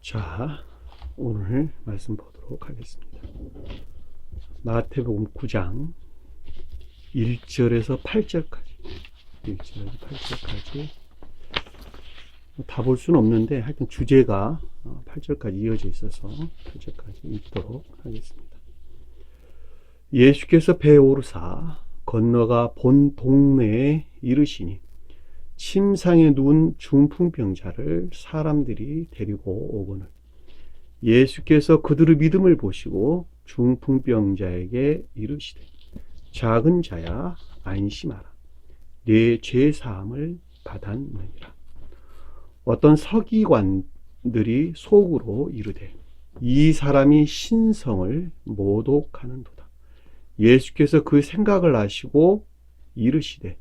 자, 오늘 말씀 보도록 하겠습니다. 마태복음 9장 1절에서 8절까지 다 볼 수는 없는데 하여튼 주제가 8절까지 이어져 있어서 8절까지 읽도록 하겠습니다. 예수께서 배에 오르사 건너가 본 동네에 이르시니 침상에 누운 중풍병자를 사람들이 데리고 오거늘 예수께서 그들의 믿음을 보시고 중풍병자에게 이르시되 작은 자야 안심하라 네 죄 사함을 받았느니라. 어떤 서기관들이 속으로 이르되 이 사람이 신성을 모독하는도다. 예수께서 그 생각을 아시고 이르시되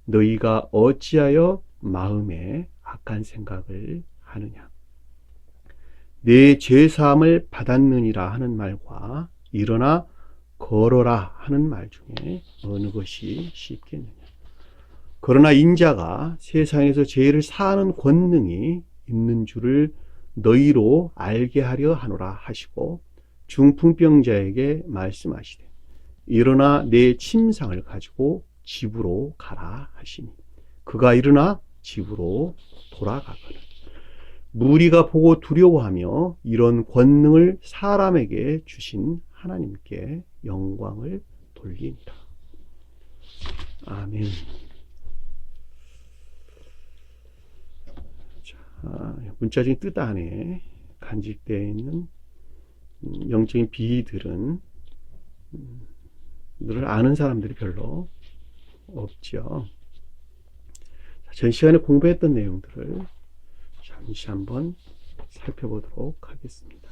너희가 어찌하여 마음에 악한 생각을 하느냐. 내 죄사함을 받았느니라 하는 말과 일어나 걸어라 하는 말 중에 어느 것이 쉽겠느냐. 그러나 인자가 세상에서 죄를 사하는 권능이 있는 줄을 너희로 알게 하려 하노라 하시고 중풍병자에게 말씀하시되 일어나 내 침상을 가지고 집으로 가라 하시니 그가 일어나 집으로 돌아가거늘 무리가 보고 두려워하며 이런 권능을 사람에게 주신 하나님께 영광을 돌리니라. 아멘. 자, 문자적인 뜻 안에 간직되어 있는 영적인 비들은 늘 아는 사람들이 별로 없죠. 전 시간에 공부했던 내용들을 잠시 한번 살펴보도록 하겠습니다.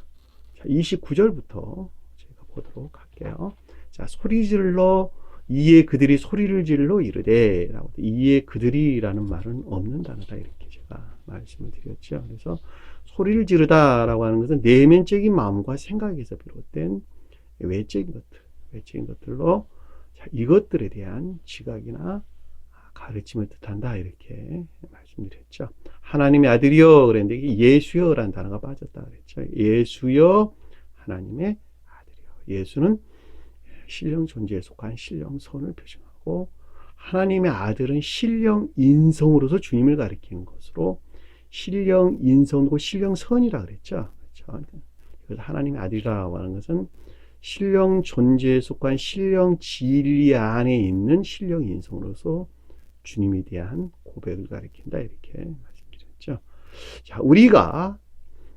자, 29절부터 제가 보도록 할게요. 자, 소리질러 이에 그들이 소리를 질러 이르되 라고 이에 그들이라는 말은 없는 단어다 이렇게 제가 말씀을 드렸죠. 그래서 소리를 지르다 라고 하는 것은 내면적인 마음과 생각에서 비롯된 외적인 것들로 자, 이것들에 대한 지각이나 가르침을 뜻한다 이렇게 말씀드렸죠. 하나님의 아들이여 그랬는데 이게 예수여라는 단어가 빠졌다 그랬죠. 예수여 하나님의 아들이여. 예수는 신령 존재에 속한 신령선을 표정하고 하나님의 아들은 신령 인성으로서 주님을 가리키는 것으로 신령 인성이고 신령선이라 그랬죠. 그렇죠? 그래서 하나님의 아들이라고 하는 것은 신령 존재에 속한 신령 진리 안에 있는 신령 인성으로서 주님에 대한 고백을 가리킨다 이렇게 말씀드렸죠. 자, 우리가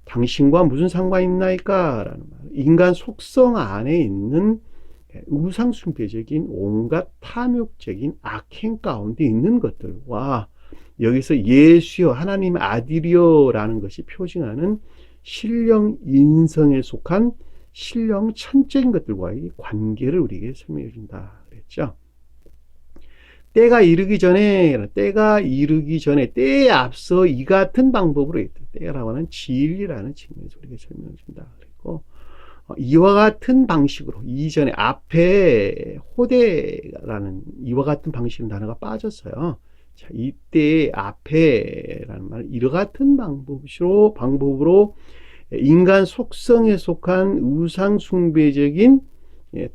당신과 무슨 상관이 있나이까? 라는 말. 인간 속성 안에 있는 우상숭배적인 온갖 탐욕적인 악행 가운데 있는 것들과 여기서 예수여 하나님의 아들이여 라는 것이 표징하는 신령 인성에 속한 신령 천적인 것들과의 관계를 우리에게 설명해 준다 그랬죠. 때가 이르기 전에 때에 앞서 이 같은 방법으로 했다. 때라고 하는 진리라는 측면에서 우리에게 설명해 준다 그랬고 이와 같은 방식으로 이전에 앞에 호대라는 이와 같은 방식의 단어가 빠졌어요. 자, 이때 앞에라는 말 이와 같은 방법으로 인간 속성에 속한 우상숭배적인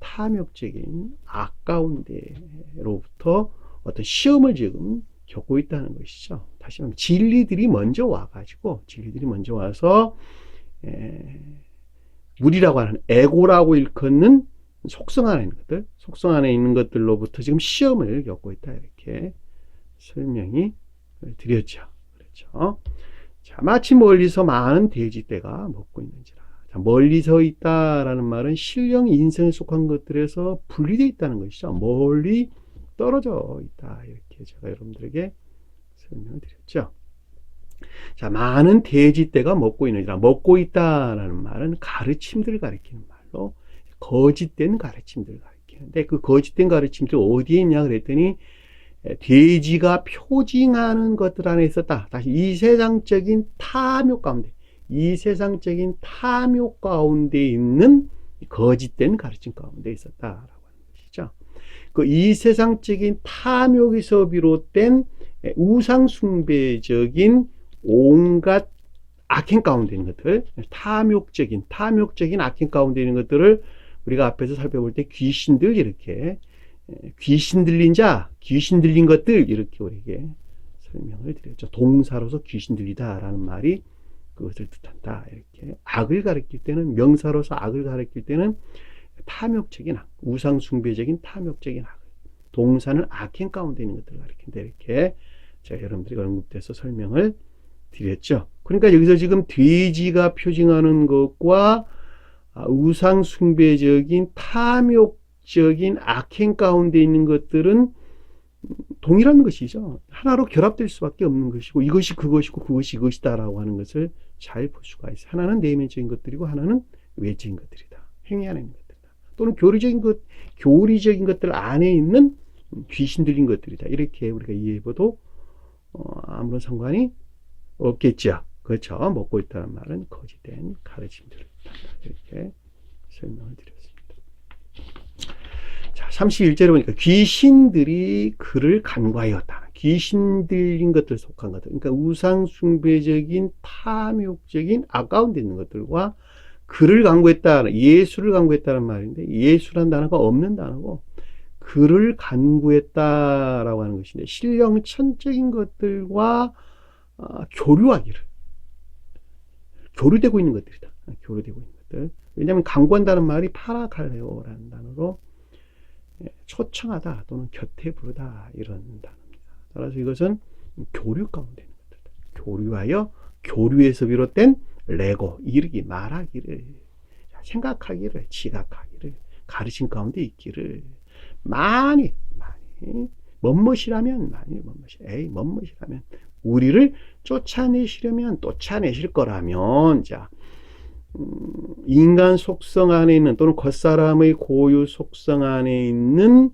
탐욕적인 악 가운데로부터 어떤 시험을 지금 겪고 있다는 것이죠. 다시 말하면 진리들이 먼저 와서 물이라고 하는 에고라고 일컫는 속성 안에 있는 것들로부터 지금 시험을 겪고 있다 이렇게 설명이 드렸죠. 그렇죠. 자, 마치 멀리서 많은 돼지떼가 먹고 있는지라. 자, 멀리서 있다라는 말은 신령 인성에 속한 것들에서 분리되어 있다는 것이죠. 멀리 떨어져 있다 이렇게 제가 여러분들에게 설명을 드렸죠. 자, 많은 돼지떼가 먹고 있는지라. 먹고 있다라는 말은 가르침들을 가리키는 말로 거짓된 가르침들을 가리키는데 그 거짓된 가르침들 어디에 있냐 그랬더니 돼지가 표징하는 것들 안에 있었다. 다시 이 세상적인 탐욕 가운데 있는 거짓된 가르침 가운데 있었다라고 하는 것이죠. 그 이 세상적인 탐욕에서 비롯된 우상숭배적인 온갖 악행 가운데 있는 것들, 탐욕적인 악행 가운데 있는 것들을 우리가 앞에서 살펴볼 때 귀신들, 이렇게 귀신 들린 자, 귀신 들린 것들, 이렇게 우리에게 설명을 드렸죠. 동사로서 귀신 들리다라는 말이 그것을 뜻한다. 이렇게 악을 가리킬 때는, 명사로서 악을 가리킬 때는 탐욕적인 악, 우상 숭배적인 탐욕적인 악, 동사는 악행 가운데 있는 것들을 가리킨다. 이렇게 제가 여러분들이 언급돼서 설명을 드렸죠. 그러니까 여기서 지금 돼지가 표징하는 것과 우상 숭배적인 탐욕적인 악행 가운데 있는 것들은 동일한 것이죠. 하나로 결합될 수밖에 없는 것이고, 이것이 그것이고 그것이 이것이다라고 하는 것을 잘 볼 수가 있어요. 하나는 내면적인 것들이고 하나는 외적인 것들이다. 행위 안에 있는 것들이다. 또는 교리적인 것들 안에 있는 귀신 들린 것들이다. 이렇게 우리가 이해해봐도 아무런 상관이 없겠죠. 그렇죠. 먹고 있다는 말은 거짓된 가르침들을 뜻한다. 이렇게 설명을 드렸습니다. 자, 31절에 보니까 귀신들이 그를 간과하였다. 귀신 들린 것들 속한 것들. 그러니까 우상숭배적인 탐욕적인 가운데 있는 것들과 그를 간구했다. 예수를 간구했다는 말인데, 예수란 단어가 없는 단어고 그를 간구했다라고 하는 것인데, 신령천적인 것들과 교류하기를, 교류되고 있는 것들이다. 교류되고 있는 것들. 왜냐하면 간구한다는 말이 파라칼레오라는 단어로 초청하다 또는 곁에 부르다, 이런 단어입니다. 따라서 이것은 교류 가운데 있는 것들이다. 교류하여, 교류에서 비롯된 레고, 이르기, 말하기를, 생각하기를, 지각하기를, 가르침 가운데 있기를, 많이 멋멋이라면, 멋멋이라면, 우리를 쫓아내시려면 쫓아내실 거라면, 자, 인간 속성 안에 있는, 또는 겉사람의 고유 속성 안에 있는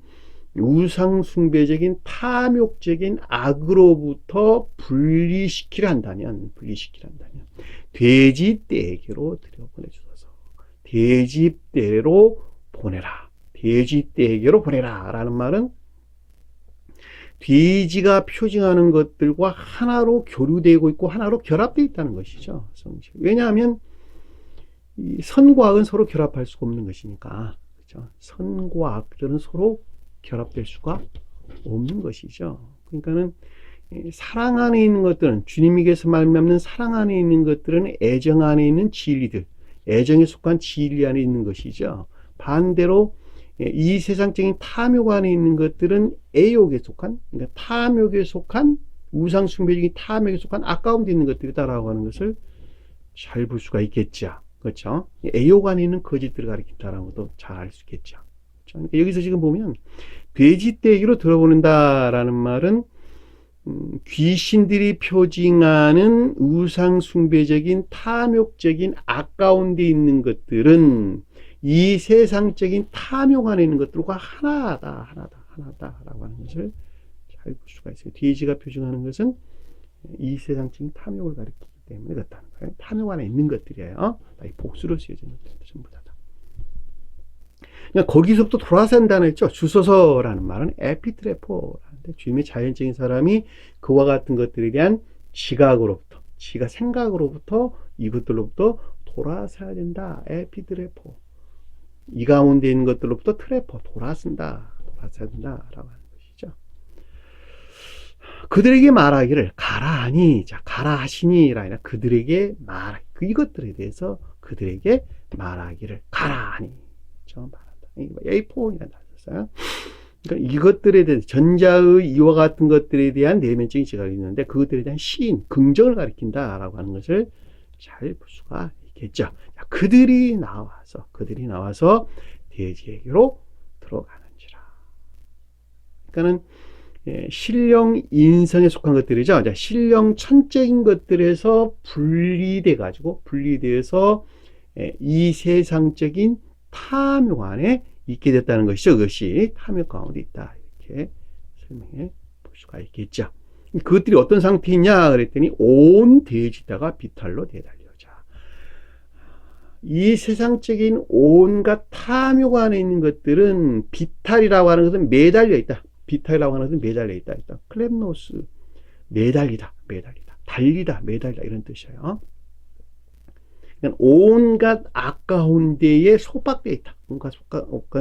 우상숭배적인 탐욕적인 악으로부터 분리시키려 한다면 돼지떼에게로 들여보내주소서. 돼지떼로 보내라. 돼지떼에게로 보내라 라는 말은 돼지가 표징하는 것들과 하나로 교류되고 있고 하나로 결합되어 있다는 것이죠. 왜냐하면 이 선과 악은 서로 결합할 수가 없는 것이니까, 그렇죠? 선과 악들은 서로 결합될 수가 없는 것이죠. 그러니까는 사랑 안에 있는 것들은, 주님에게서 말미암는 사랑 안에 있는 것들은 애정 안에 있는 진리들, 애정에 속한 진리 안에 있는 것이죠. 반대로 이 세상적인 탐욕 안에 있는 것들은 애욕에 속한, 그러니까 탐욕에 속한, 우상숭배적인 탐욕에 속한 가운데 있는 것들이다라고 하는 것을 잘 볼 수가 있겠죠. 그렇죠? 애욕 안에 있는 거짓들을 가리킨다라는 것도 잘 알 수 있겠죠. 그렇죠? 그러니까 여기서 지금 보면 돼지떼기로 들어보낸다라는 말은 귀신들이 표징하는 우상숭배적인 탐욕적인 가운데 있는 것들은 이 세상적인 탐욕 안에 있는 것들과 하나다라고 하는 것을 잘 볼 수가 있어요. 돼지가 표징하는 것은 이 세상적인 탐욕을 가리키기 때문에 그렇다는 거예요. 탐욕 안에 있는 것들이에요. 복수로 쓰여진 것들 전부 다. 그러니까 거기서부터 돌아서 한다는 했죠. 주소서라는 말은 에피트레포라는데, 주님의 자연적인 사람이 그와 같은 것들에 대한 지각으로부터, 생각으로부터, 이것들로부터 돌아서야 된다. 에피트레포. 이 가운데 있는 것들로부터 돌아서야 된다라고 하는 것이죠. 그들에게 말하기를 가라하니, 자, 가라 하시니라 아니라 그들에게 이것들에 대해서 그들에게 말하기를 가라하니, 말한다. A4이라는 단어를 썼어요. 그러니까 이것들에 대해서, 전자의 이와 같은 것들에 대한 내면적인 지각이 있는데 그것들에 대한 시인, 긍정을 가리킨다라고 하는 것을 잘 볼 수가 있겠죠. 자, 그들이 나와서 돼지에게로 들어가는지라. 그러니까는 신령 인성에 속한 것들이죠. 신령 천적인 것들에서 분리되어서 이 세상적인 탐욕 안에 있게 됐다는 것이죠. 그것이 탐욕 가운데 있다. 이렇게 설명해 볼 수가 있겠죠. 그것들이 어떤 상태이냐 그랬더니 온 돼지다가 비탈로 내달려자. 이 세상적인 온갖 탐욕 안에 있는 것들은 비탈이라고 하는 것은 매달려 있다. 비탈이라고 하는 것은 매달려 있다. 클랩노스, 매달리다, 달리다, 매달리다 이런 뜻이에요. 그러니까 온갖 악 가운데에 속박되어 있다. 온갖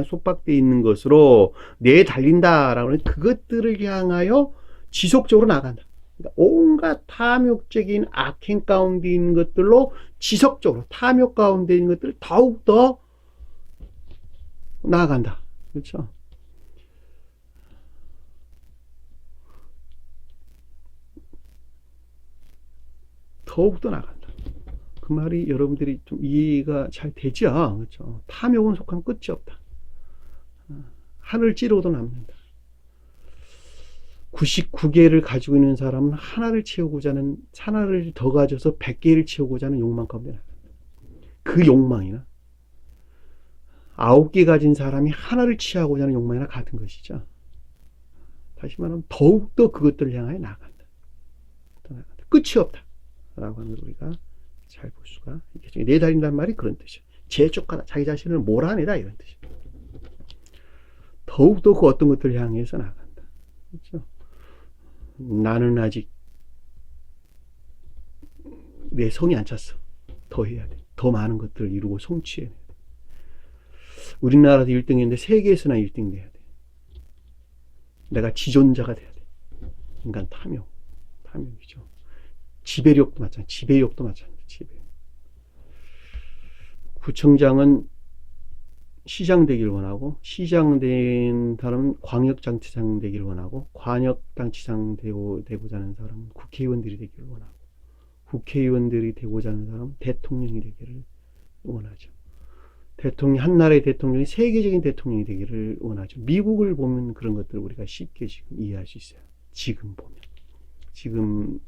속박되어 있는 것으로 내달린다라고 하는 그것들을 향하여 지속적으로 나간다. 그러니까 온갖 탐욕적인 악행 가운데 있는 것들로 지속적으로 탐욕 가운데 있는 것들을 더욱더 나아간다. 그렇죠? 더욱더 나간다. 그 말이 여러분들이 좀 이해가 잘 되죠? 그렇죠? 탐욕은 속한 끝이 없다. 하늘 찌르고도 남는다. 99개를 가지고 있는 사람은 하나를 채우고자 하는, 하나를 더 가져서 100개를 채우고자 하는 욕망 가운데 나간다. 그 욕망이나 9개 가진 사람이 하나를 취하고자 하는 욕망이나 같은 것이죠. 다시 말하면 더욱더 그것들을 향하여 나간다. 끝이 없다. 라고 하는 걸 우리가 잘 볼 수가 있겠죠. 내달린다는 말이 그런 뜻이에요. 재촉하다, 자기 자신을 몰아내다, 이런 뜻이에요. 더욱더 그 어떤 것들을 향해서 나간다. 그렇죠? 나는 아직 내 성이 안 찼어. 더 해야 돼. 더 많은 것들을 이루고 성취해야 돼. 우리나라도 1등했는데 세계에서나 1등 돼야 돼. 내가 지존자가 돼야 돼. 인간 탐욕이죠. 지배력도 마찬가지, 지배욕도 마찬가지, 지배욕. 구청장은 시장 되기를 원하고, 시장 된 사람은 광역장치장 되기를 원하고, 광역장치장 되고자 하는 사람은 국회의원들이 되기를 원하고, 국회의원들이 되고자 하는 사람은 대통령이 되기를 원하죠. 한 나라의 대통령이 세계적인 대통령이 되기를 원하죠. 미국을 보면 그런 것들을 우리가 쉽게 지금 이해할 수 있어요. 지금 보면. 지금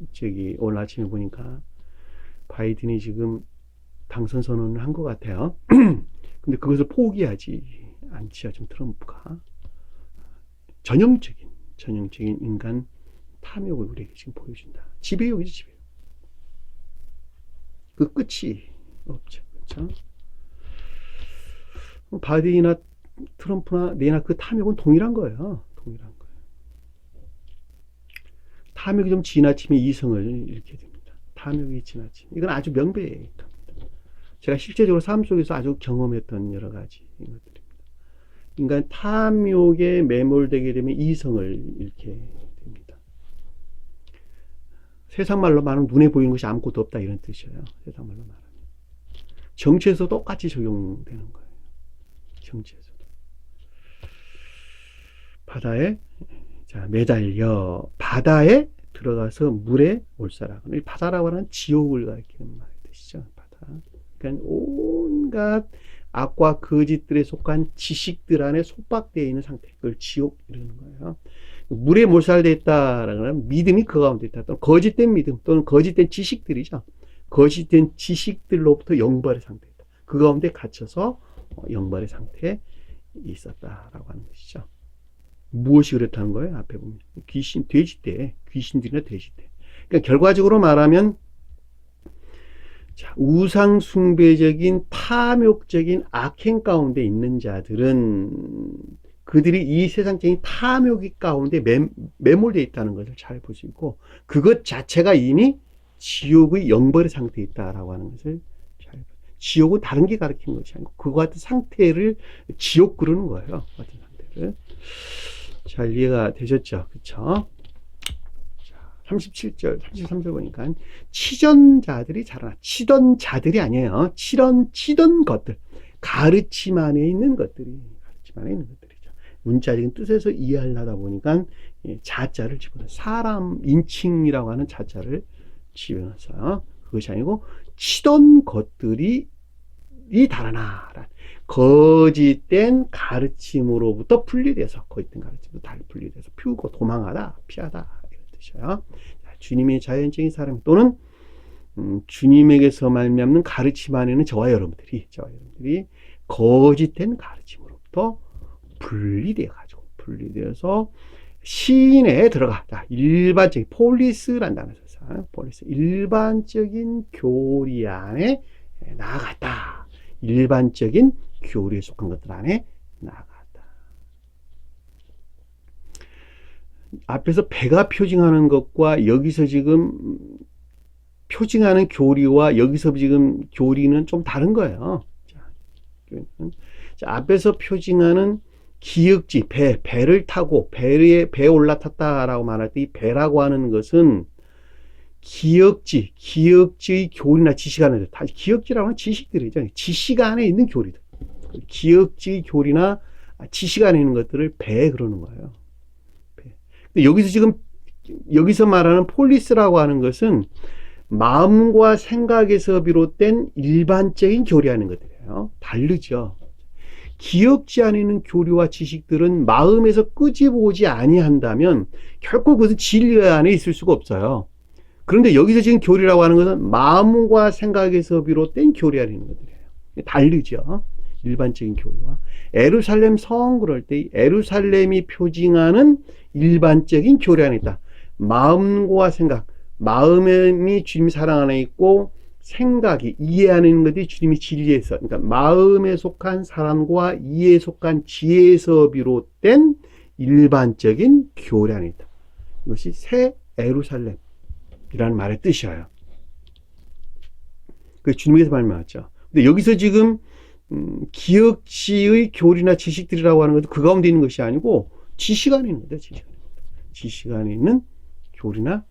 오늘 아침에 보니까 바이든이 지금 당선 선언을 한 것 같아요. 근데 그것을 포기하지 않지요. 지금 트럼프가 전형적인 인간 탐욕을 우리에게 지금 보여준다. 지배욕이지, 지배욕. 그 끝이 없죠. 그렇죠? 바이든이나 트럼프나 내나 그 탐욕은 동일한 거예요. 탐욕이 좀 지나치면 이성을 잃게 됩니다. 탐욕이 지나치면. 이건 아주 명백합니다. 제가 실제적으로 삶 속에서 아주 경험했던 여러 가지 것들입니다. 인간 탐욕에 매몰되게 되면 이성을 잃게 됩니다. 세상 말로 말하면 눈에 보이는 것이 아무것도 없다, 이런 뜻이에요. 세상 말로 말하면. 정치에서 똑같이 적용되는 거예요. 정치에서도. 바다에 매달려 바다에 들어가서 물에 몰살하고, 바다라고 하는 지옥을 가리키는 말 뜻이죠. 바다. 그러니까 온갖 악과 거짓들에 속한 지식들 안에 속박되어 있는 상태, 그걸 지옥 이러는 거예요. 물에 몰살되어 있다라는 건 믿음이 그 가운데 있다, 또는 거짓된 믿음, 또는 거짓된 지식들이죠. 거짓된 지식들로부터 영벌의 상태에 있다. 그 가운데 갇혀서 영벌의 상태에 있었다라고 하는 것이죠. 무엇이 그렇다는 거예요? 앞에 보면 귀신들이나 돼지떼. 그러니까 결과적으로 말하면, 우상 숭배적인 탐욕적인 악행 가운데 있는 자들은 그들이 이 세상적인 탐욕 가운데 매몰되어 있다는 것을 잘 볼 수 있고, 그것 자체가 이미 지옥의 영벌의 상태에 있다라고 하는 것을 잘. 지옥은 다른 게 가르치는 것이 아니고 그와 같은 상태를 지옥 그러는 거예요. 그 같은 상태를. 잘 이해가 되셨죠? 그쵸? 37절, 33절 보니까, 치던 자들이 아니에요. 치던 것들. 가르침 안에 있는 것들이죠. 문자적인 뜻에서 이해하려다 보니까, 자자를 집어넣어요. 사람, 인칭이라고 하는 자자를 집어넣어요. 그것이 아니고, 치던 것들이 달아나. 거짓된 가르침으로부터 분리돼서, 분리돼서 피우고 도망하다, 피하다, 이런 뜻이에요. 주님의 자연적인 사람 또는 주님에게서 말미암는 가르침 안에는 저와 여러분들이 거짓된 가르침으로부터 분리되어서 시인에 들어가. 일반적인 폴리스란 단어 썼어요. 폴리스, 일반적인 교리 안에 나아갔다. 일반적인 교리에 속한 것들 안에 나아갔다. 앞에서 배가 표징하는 것과 여기서 지금 표징하는 교리와 여기서 지금 교리는 좀 다른 거예요. 자, 앞에서 표징하는 기역지, 배를 타고 배에 올라탔다라고 말할 때 이 배라고 하는 것은 기역지의 교리나 지식 안에, 다 기역지라고 하는 지식들이죠. 지식 안에 있는 교리들. 기역지의 교리나 지식 안에 있는 것들을 배 그러는 거예요. 근데 여기서 말하는 폴리스라고 하는 것은 마음과 생각에서 비롯된 일반적인 교리하는 것들이에요. 다르죠. 기억지 안에 있는 교리와 지식들은 마음에서 끄집오지 아니한다면 결코 그것은 진리 안에 있을 수가 없어요. 그런데 여기서 지금 교리라고 하는 것은 마음과 생각에서 비롯된 교리 안에 있는 것들이에요. 다르죠. 일반적인 교리와. 예루살렘 성 그럴 때 예루살렘이 표징하는 일반적인 교리 안에 있다. 마음과 생각, 마음이 주님 사랑 안에 있고 생각이 이해 안에 있는 것이 주님이 진리에서, 그러니까 마음에 속한 사랑과 이해에 속한 지혜에서 비롯된 일반적인 교리 안에 있다. 이것이 새 예루살렘이라는 말의 뜻이에요. 그 주님께서 말씀하셨죠. 근데 여기서 지금 기억지의 교리나 지식들이라고 하는 것도 그 가운데 있는 것이 아니고 지식 안에 있는 거죠. 지식 안에 있는 교리나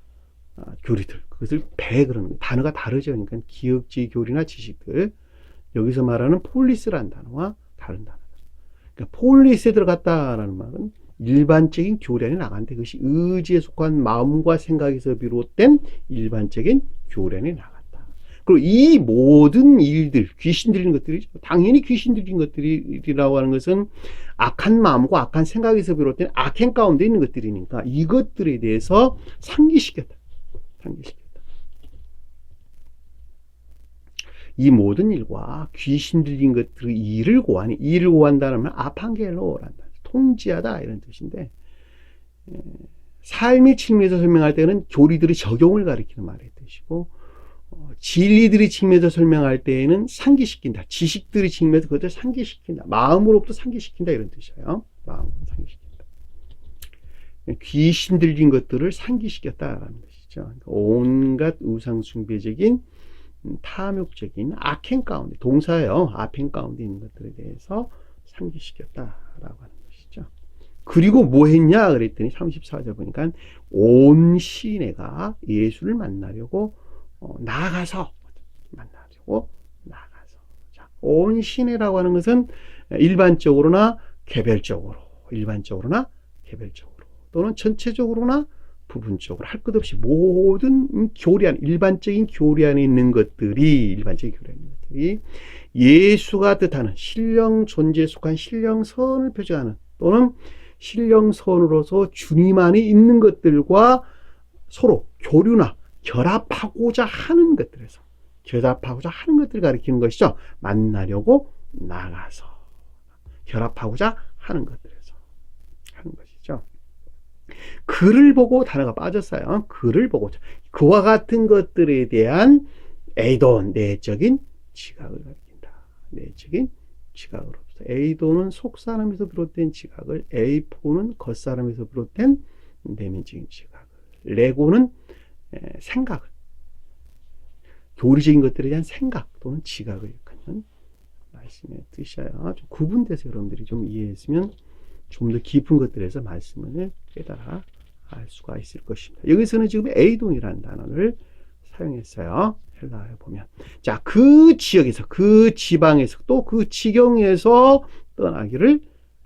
교리들, 그것을 그러는 거예요. 단어가 다르죠. 그러니까 기억지 교리나 지식들, 여기서 말하는 폴리스라는 단어와 다른 단어다. 그러니까 폴리스에 들어갔다라는 말은 일반적인 교리 안에 나간다. 그것이 의지에 속한 마음과 생각에서 비롯된 일반적인 교리 안에 나간다. 그리고 이 모든 일들, 귀신 들린 것들이죠. 당연히 귀신 들린 것들이라고 하는 것은 악한 마음과 악한 생각에서 비롯된 악행 가운데 있는 것들이니까 이것들에 대해서 상기시켰다. 이 모든 일과 귀신 들린 것들의 일을 고한다는 말 아판겔로라는 통지하다 이런 뜻인데, 삶의 측면에서 설명할 때는 교리들의 적용을 가리키는 말의 뜻이고, 진리들의 측면에서 설명할 때에는 상기시킨다. 지식들의 측면에서 그것을 상기시킨다. 마음으로부터 상기시킨다 이런 뜻이에요. 마음으로 상기시킨다. 귀신 들린 것들을 상기시켰다라는 것이죠. 그러니까 온갖 우상숭배적인 탐욕적인 악행 가운데, 동사예요. 악행 가운데 있는 것들에 대해서 상기시켰다라고 하는 것이죠. 그리고 뭐 했냐 그랬더니 34절 보니까 온 시내가 예수를 만나려고 나아가서. 자, 온 시내라고 하는 것은 일반적으로나 개별적으로, 또는 전체적으로나 부분적으로 할 것 없이 모든 일반적인 교리 안에 있는 것들이 예수가 뜻하는 신령 존재에 속한 신령선을 표정하는, 또는 신령선으로서 주님 안에 있는 것들과 서로 교류나 결합하고자 하는 것들을 가리키는 것이죠. 만나려고 나가서 결합하고자 하는 것들에서 하는 것이죠. 그를 보고 단어가 빠졌어요. 그를 보고, 그와 같은 것들에 대한 에이돈, 내적인 지각을 가리킨다. 내적인 지각으로부터. 에이돈은 속사람에서 비롯된 지각을, 에이포는 겉사람에서 비롯된 내면적인 지각을, 레고는 생각을, 교리적인 것들에 대한 생각 또는 지각을 일컫는 말씀의 뜻이에요. 좀 구분돼서 여러분들이 좀 이해했으면 좀 더 깊은 것들에서 말씀을 깨달아 알 수가 있을 것입니다. 여기서는 지금 에이돈이라는 단어를 사용했어요. 헬라어에 보면. 자, 그 지역에서, 그 지방에서, 또 그 지경에서 떠나기를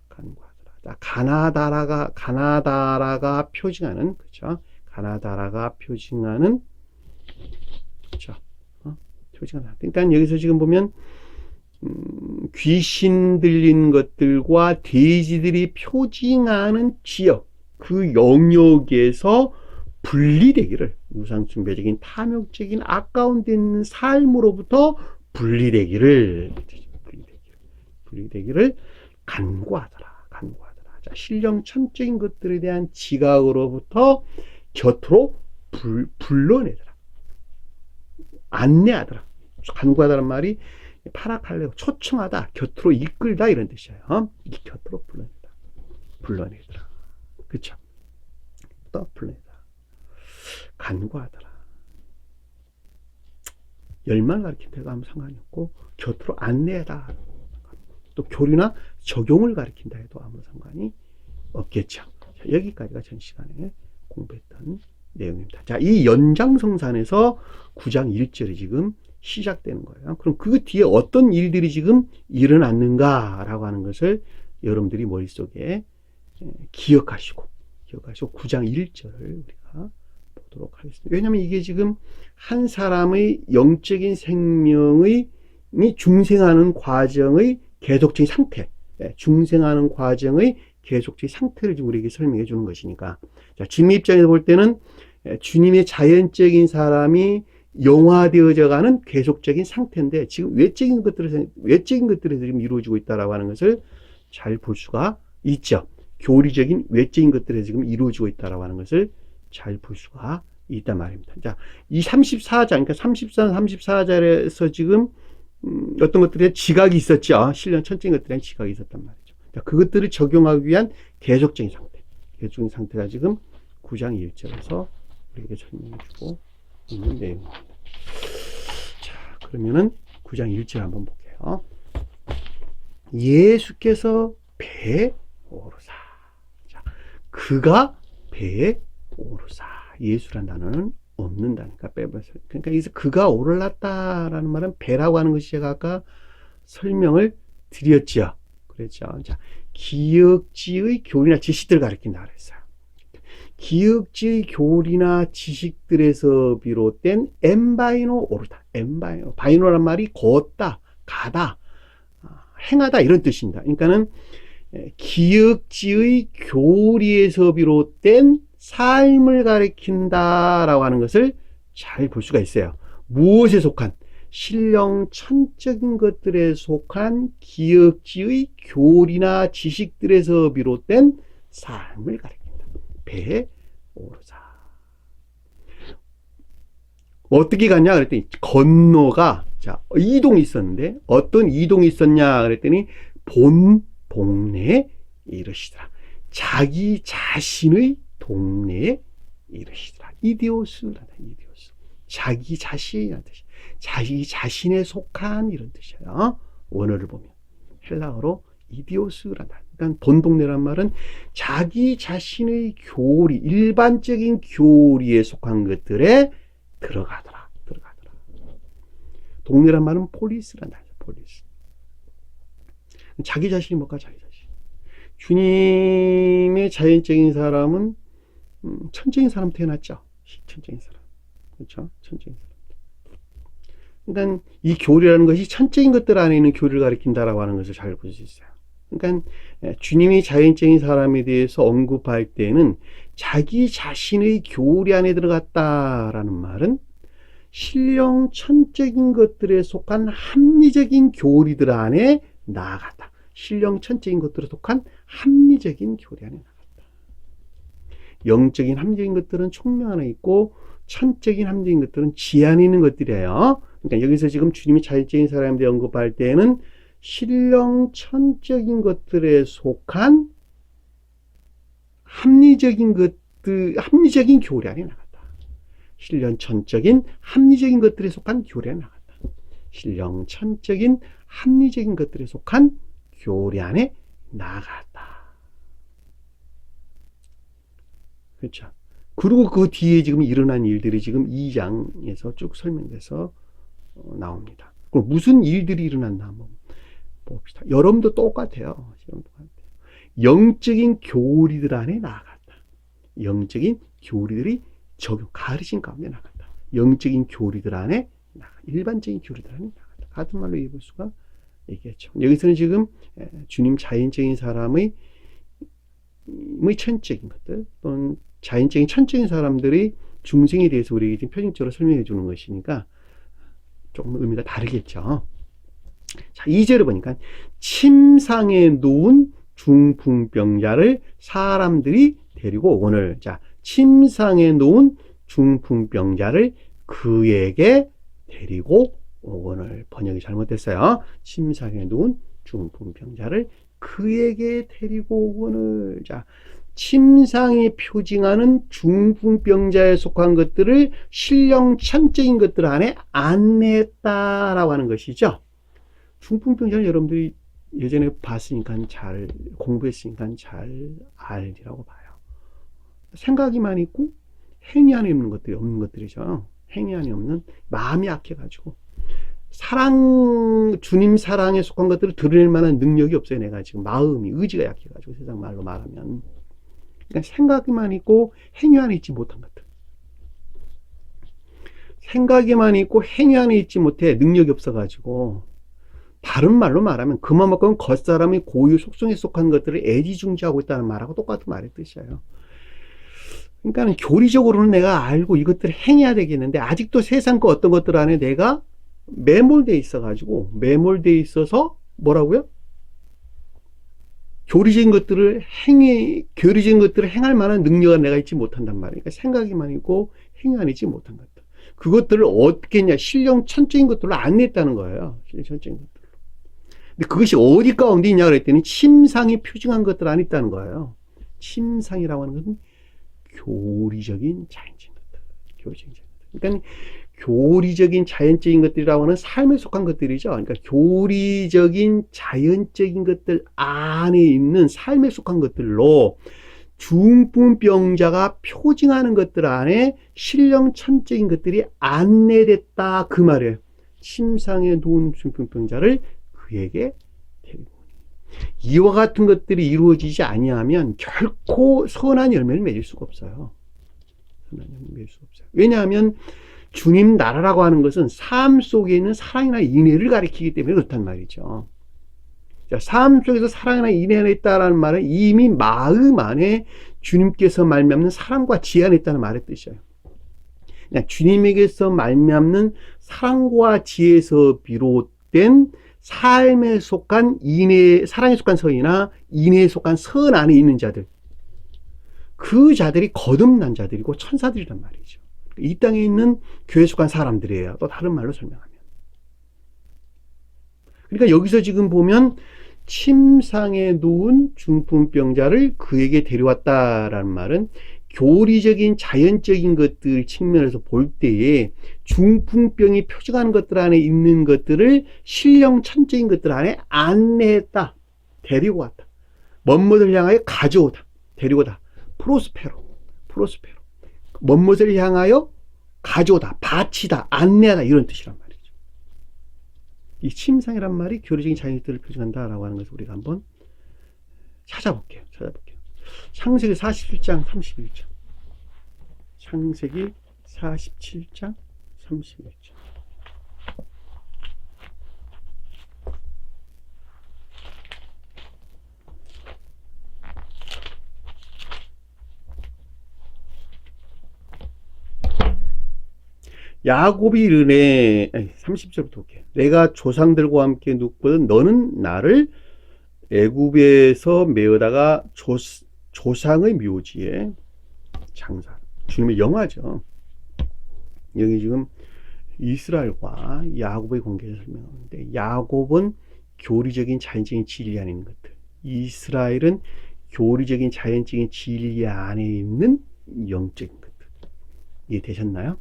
간구하더라. 자, 가나다라가 표징하는, 그렇죠? 가나다라가 표징하는, 그렇죠? 표징하는. 그러니까 여기서 지금 보면 귀신 들린 것들과 돼지들이 표징하는 지역, 그 영역에서 분리되기를, 우상숭배적인 탐욕적인 아까운 데 있는 삶으로부터 분리되기를 간구하더라. 자, 신령천적인 것들에 대한 지각으로부터 곁으로 불러내더라. 안내하더라. 간구하다는 말이 파라칼레오, 초청하다, 곁으로 이끌다 이런 뜻이에요. 이 곁으로 불러내더라. 그쵸? 또 불러내더라. 간구하더라. 열만 가리킨다고 하면 상관이 없고 곁으로 안내하다, 또 교리나 적용을 가리킨다 해도 아무 상관이 없겠죠. 자, 여기까지가 전 시간에 공부했던 내용입니다. 자, 이 연장성산에서 9장 1절이 지금 시작되는 거예요. 그럼 그 뒤에 어떤 일들이 지금 일어났는가라고 하는 것을 여러분들이 머릿속에 기억하시고 9장 1절을 우리가 보도록 하겠습니다. 왜냐하면 이게 지금 한 사람의 영적인 생명의 중생하는 과정의 계속적인 상태, 중생하는 과정의 계속적인 상태를 지금 우리에게 설명해 주는 것이니까. 자, 주님 입장에서 볼 때는 주님의 자연적인 사람이 영화되어져 가는 계속적인 상태인데 지금 외적인 것들에서 지금 이루어지고 있다라고 하는 것을 잘 볼 수가 있죠. 교리적인 외적인 것들에서 지금 이루어지고 있다라고 하는 것을 잘 볼 수가 있단 말입니다. 자, 이 34장, 그러니까 33, 34절에서 지금 어떤 것들에 지각이 있었죠. 신령 천적인 것들에 지각이 있었단 말이죠. 자, 그것들을 적용하기 위한 계속적인 상태가 지금 9장 1절에서 우리에게 설명해 주고 있는 내용입니다. 자, 그러면은 9장 1절 한번 볼게요. 예수께서 배에 오르사. 자, 그가 배에 오르사. 예수란 단어는 없는다니까 빼버렸어요. 그러니까 여기서 그가 오르렀다라는 말은 배라고 하는 것이 제가 아까 설명을 드렸죠. 그랬죠. 자, 기역지의 교리나 지식들을 가리킨다 그랬어요. 기역지의 교리나 지식들에서 비롯된 엠바이노 오르다. 엠바이노. 바이노란 말이 걷다, 가다, 행하다 이런 뜻입니다. 그러니까는 기역지의 교리에서 비롯된 삶을 가리킨다라고 하는 것을 잘 볼 수가 있어요. 무엇에 속한? 신령 천적인 것들에 속한 기역지의 교리나 지식들에서 비롯된 삶을 가리킨다. 배에 오르자. 어떻게 갔냐 그랬더니 건너가, 자, 이동이 있었는데 어떤 이동이 있었냐 그랬더니 본 동네에 이르시더라. 자기 자신의 동네에 이르시더라. 이디오스라다. 이디오스. 자기 자신이라는 뜻이야. 자기 자신에 속한 이런 뜻이에요. 원어를 보면 헬라어로 이디오스라다. 그러니까 본 동네란 말은 자기 자신의 교리, 일반적인 교리에 속한 것들에 들어가더라. 동네란 말은 폴리스란다. 폴리스. 자기 자신이 뭘까? 자기 자신. 주님의 자연적인 사람은 천적인 사람 태어났죠. 천적인 사람. 그렇죠? 천적인 사람. 그러니까 이 교리라는 것이 천적인 것들 안에 있는 교리를 가리킨다라고 하는 것을 잘 볼 수 있어요. 그러니까 주님이 자연적인 사람에 대해서 언급할 때는 자기 자신의 교리 안에 들어갔다라는 말은 신령 천적인 것들에 속한 합리적인 교리들 안에 나아갔다. 신령 천적인 것들에 속한 합리적인 교리 안에 나아갔다. 영적인 합리적인 것들은 총명 안에 있고 천적인 합리적인 것들은 지 안에 있는 것들이에요. 그러니까 여기서 지금 주님이 자연적인 사람에 대해 언급할 때는 신령 천적인 것들에 속한 합리적인 것들, 합리적인 교리 안에 나갔다. 신령 천적인 합리적인 것들에 속한 교리 안에 나갔다. 신령 천적인 합리적인 것들에 속한 교리 안에 나갔다. 그렇죠. 그리고 그 뒤에 지금 일어난 일들이 지금 2장에서 쭉 설명돼서 나옵니다. 그럼 무슨 일들이 일어났나 한번 봅시다. 여러분도 똑같아요. 영적인 교리들 안에 나아갔다. 영적인 교리들이 적용, 가르친 가운데 나갔다. 영적인 교리들 안에 나갔다. 일반적인 교리들 안에 나갔다. 같은 말로 이해해 볼 수가 있겠죠. 여기서는 지금 주님 자연적인 사람의 천적인 것들 또는 자연적인 천적인 사람들의 중생에 대해서 우리에게 지금 표준적으로 설명해 주는 것이니까 조금 의미가 다르겠죠. 자, 2절을 보니까 침상에 누운 중풍병자를 사람들이 데리고 오거늘. 자, 침상에 누운 중풍병자를 그에게 데리고 오거늘. 번역이 잘못됐어요. 침상에 누운 중풍병자를 그에게 데리고 오거늘. 자, 침상이 표징하는 중풍병자에 속한 것들을 신령천적인 것들 안에 안내했다라고 하는 것이죠. 중풍병자는 여러분들이 예전에 봤으니까 잘 공부했으니까 잘 알리라고 봐요. 생각이만 있고 행위 안에 없는 것들이 없는 것들이죠. 행위 안에 없는 마음이 약해가지고 주님 사랑에 속한 것들을 드러낼 만한 능력이 없어요. 내가 지금 마음이 의지가 약해가지고 세상 말로 말하면 그러니까 생각이만 있고 행위 안에 있지 못한 것들. 생각에만 있고 행위 안에 있지 못해 능력이 없어가지고 다른 말로 말하면 그만큼 겉사람의 고유 속성에 속한 것들을 애지중지하고 있다는 말하고 똑같은 말의 뜻이에요. 그러니까 교리적으로는 내가 알고 이것들을 행해야 되겠는데 아직도 세상 그 어떤 것들 안에 내가 매몰되어 있어가지고 매몰되어 있어서 뭐라고요? 교리적인 것들을 행할 만한 능력은 내가 있지 못한단 말이에요. 그러니까 생각이만 있고 행위 안 있지 못한 것들. 그것들을 어떻게 했냐? 신령천적인 것들로 안냈다는 거예요. 신령천적인 것들로. 근데 그것이 어디 가운데 있냐 그랬더니 침상이 표징한 것들 안에 있다는 거예요. 침상이라고 하는 것은 교리적인 자연적인 것들. 교리적인 자연적인 것들. 그러니까 교리적인 자연적인 것들이라고 하는 삶에 속한 것들이죠. 그러니까 교리적인 자연적인 것들 안에 있는 삶에 속한 것들로 중풍병자가 표징하는 것들 안에 신령천적인 것들이 안내됐다 그 말이에요. 침상에 누운 중풍병자를 그에게 데리고 이와 같은 것들이 이루어지지 아니하면 결코 선한 열매를 맺을 수가 없어요. 선한 열매를 맺을 수가 없어요. 왜냐하면 주님 나라라고 하는 것은 삶 속에 있는 사랑이나 인애를 가리키기 때문에 그렇단 말이죠. 자, 삶 속에서 사랑이나 인애가 있다는 말은 이미 마음 안에 주님께서 말미암는 사랑과 지혜 안에 있다는 말의 뜻이에요. 그냥 주님에게서 말미암는 사랑과 지혜에서 비롯된 삶에 속한 인애, 사랑에 속한 선이나 인애에 속한 선 안에 있는 자들, 그 자들이 거듭난 자들이고 천사들이란 말이죠. 이 땅에 있는 교회에 속한 사람들이에요. 또 다른 말로 설명하면. 그러니까 여기서 지금 보면 침상에 누운 중풍병자를 그에게 데려왔다라는 말은 교리적인 자연적인 것들 측면에서 볼 때에 중풍병이 표적하는 것들 안에 있는 것들을 신령천적인 것들 안에 안내했다. 데리고 왔다. 먼 곳을 향하여 가져오다. 데리고다. 프로스페로. 먼 곳을 향하여 가져오다. 바치다. 안내하다. 이런 뜻이란 말이죠. 이 침상이란 말이 교리적인 자연들을 표현한다라고 하는 것을 우리가 한번 찾아볼게요. 창세기 47장 31절. 창세기 47장 31절. 야곱이 이르네 30절부터 볼게요. 내가 조상들과 함께 눕거든 너는 나를 애굽에서 메어다가 조상의 묘지에 장사. 주님의 영화죠. 여기 지금 이스라엘과 야곱의 관계를 설명하는데 야곱은 교리적인 자연적인 진리 안에 있는 것들, 이스라엘은 교리적인 자연적인 진리 안에 있는 영적인 것들. 이해되셨나요?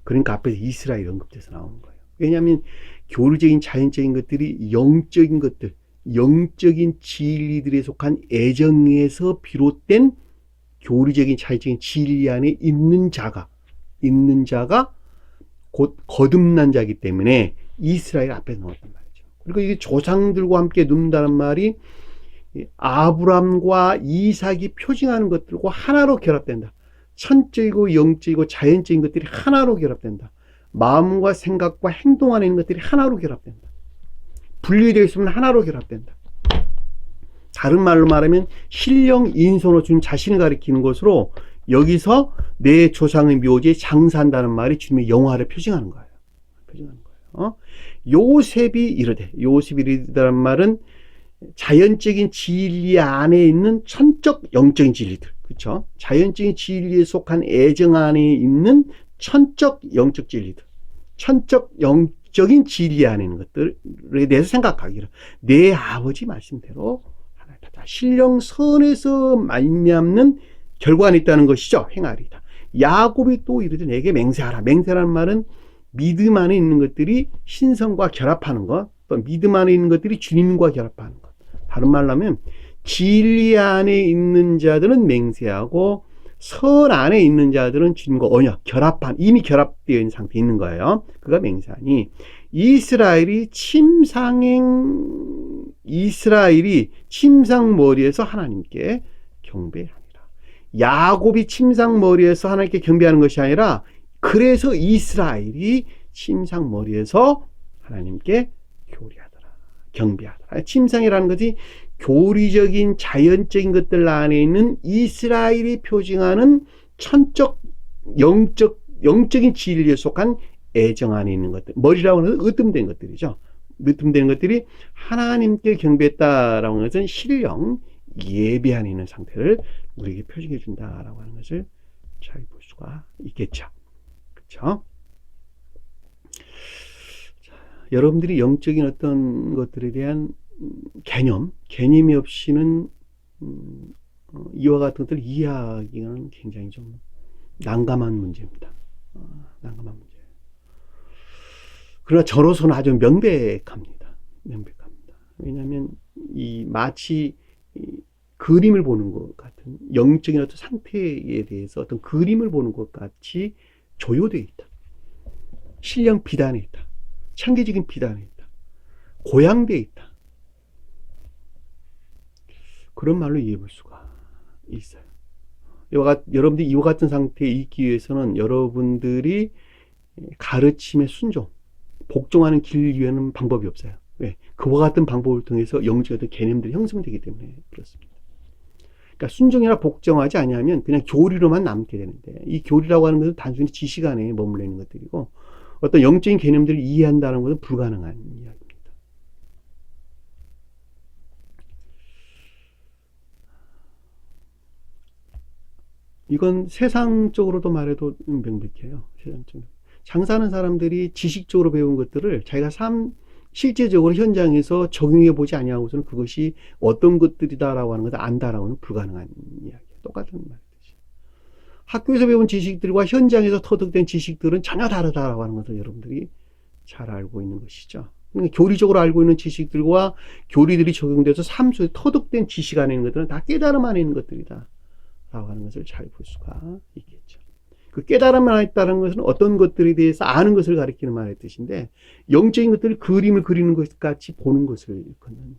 그러니까 앞에서 이스라엘 언급돼서 나오는 거예요. 왜냐하면 교리적인 자연적인 것들이 영적인 것들, 영적인 진리들에 속한 애정에서 비롯된 교리적인 자연적인 진리 안에 있는 자가 곧 거듭난 자이기 때문에 이스라엘 앞에 넣었단 말이죠. 그리고 이게 조상들과 함께 눕는다는 말이 아브람과 이삭이 표징하는 것들과 하나로 결합된다. 천적이고 영적이고 자연적인 것들이 하나로 결합된다. 마음과 생각과 행동 안에 있는 것들이 하나로 결합된다. 분리되어 있으면 하나로 결합된다. 다른 말로 말하면 신령 인선으로 주님 자신을 가리키는 것으로 여기서 내 조상의 묘지에 장사한다는 말이 주님의 영화를 표징하는 거예요. 요셉이 이르다는 말은 자연적인 진리 안에 있는 천적 영적인 진리들. 그렇죠? 자연적인 진리에 속한 애정 안에 있는 천적 영적 진리들. 천적 영적인 진리 안에 있는 것들에 대해서 생각하기를 내 아버지 말씀대로 하나님 다 자, 신령선에서 말미암는 결과가 있다는 것이죠. 행하리다. 야곱이 또 이르되 내게 맹세하라. 맹세라는 말은 믿음 안에 있는 것들이 신성과 결합하는 것, 또 믿음 안에 있는 것들이 주님과 결합하는 것. 다른 말로 하면 진리 안에 있는 자들은 맹세하고 선 안에 있는 자들은 주님과 언약, 결합한, 이미 결합되어 있는 상태에 있는 거예요. 그가 맹세하니 이스라엘이 침상머리에서 하나님께 경배하니라. 야곱이 침상머리에서 하나님께 경배하는 것이 아니라 그래서 이스라엘이 침상머리에서 하나님께 교리하더라, 경배하더라. 침상이라는 것이 교리적인 자연적인 것들 안에 있는 이스라엘이 표징하는 천적 영적인 진리에 속한 애정 안에 있는 것들, 머리라고 하는 것은 으뜸된 것들이죠. 으뜸된 것들이 하나님께 경배했다라고 하는 것은 신령 예배 안에 있는 상태를 우리에게 표징해 준다라고 하는 것을 잘 볼 수가 있겠죠. 그렇죠? 자, 여러분들이 영적인 어떤 것들에 대한 개념이 없이는 이와 같은 것들을 이해하기는 굉장히 좀 난감한 문제입니다. 난감한 문제. 그러나 저로서는 아주 명백합니다. 왜냐하면 마치 그림을 보는 것 같은 영적인 어떤 상태에 대해서 어떤 그림을 보는 것 같이 조요되어 있다. 신령 비단에 있다. 창기적인 비단에 있다. 고양되어 있다. 그런 말로 이해해 볼 수가 있어요. 여러분들이 이와 같은 상태에 있기 위해서는 여러분들이 가르침의 순종, 복종하는 길 위에는 방법이 없어요. 왜? 그와 같은 방법을 통해서 영적인 개념들이 형성되기 때문에 그렇습니다. 그러니까 순종이나 복종하지 아니하면 그냥 교리로만 남게 되는데, 이 교리라고 하는 것은 단순히 지식 안에 머물러 있는 것들이고 어떤 영적인 개념들을 이해한다는 것은 불가능한 이야기입니다. 이건 세상적으로도 말해도 명백해요. 세상적으로. 장사하는 사람들이 지식적으로 배운 것들을 자기가 실제적으로 현장에서 적용해 보지 아니하고서는 그것이 어떤 것들이다라고 하는 것을 안다라고 하는 불가능한 이야기예요. 똑같은 말이죠. 학교에서 배운 지식들과 현장에서 터득된 지식들은 전혀 다르다라고 하는 것을 여러분들이 잘 알고 있는 것이죠. 그러니까 교리적으로 알고 있는 지식들과 교리들이 적용돼서 삶 속에 터득된 지식 안에 있는 것들은 다 깨달음 안에 있는 것들이다 라고 하는 것을 잘 볼 수가 있겠죠. 그 깨달음 안에 있다는 것은 어떤 것들에 대해서 아는 것을 가리키는 말의 뜻인데, 영적인 것들을 그림을 그리는 것 같이 보는 것을 일컫는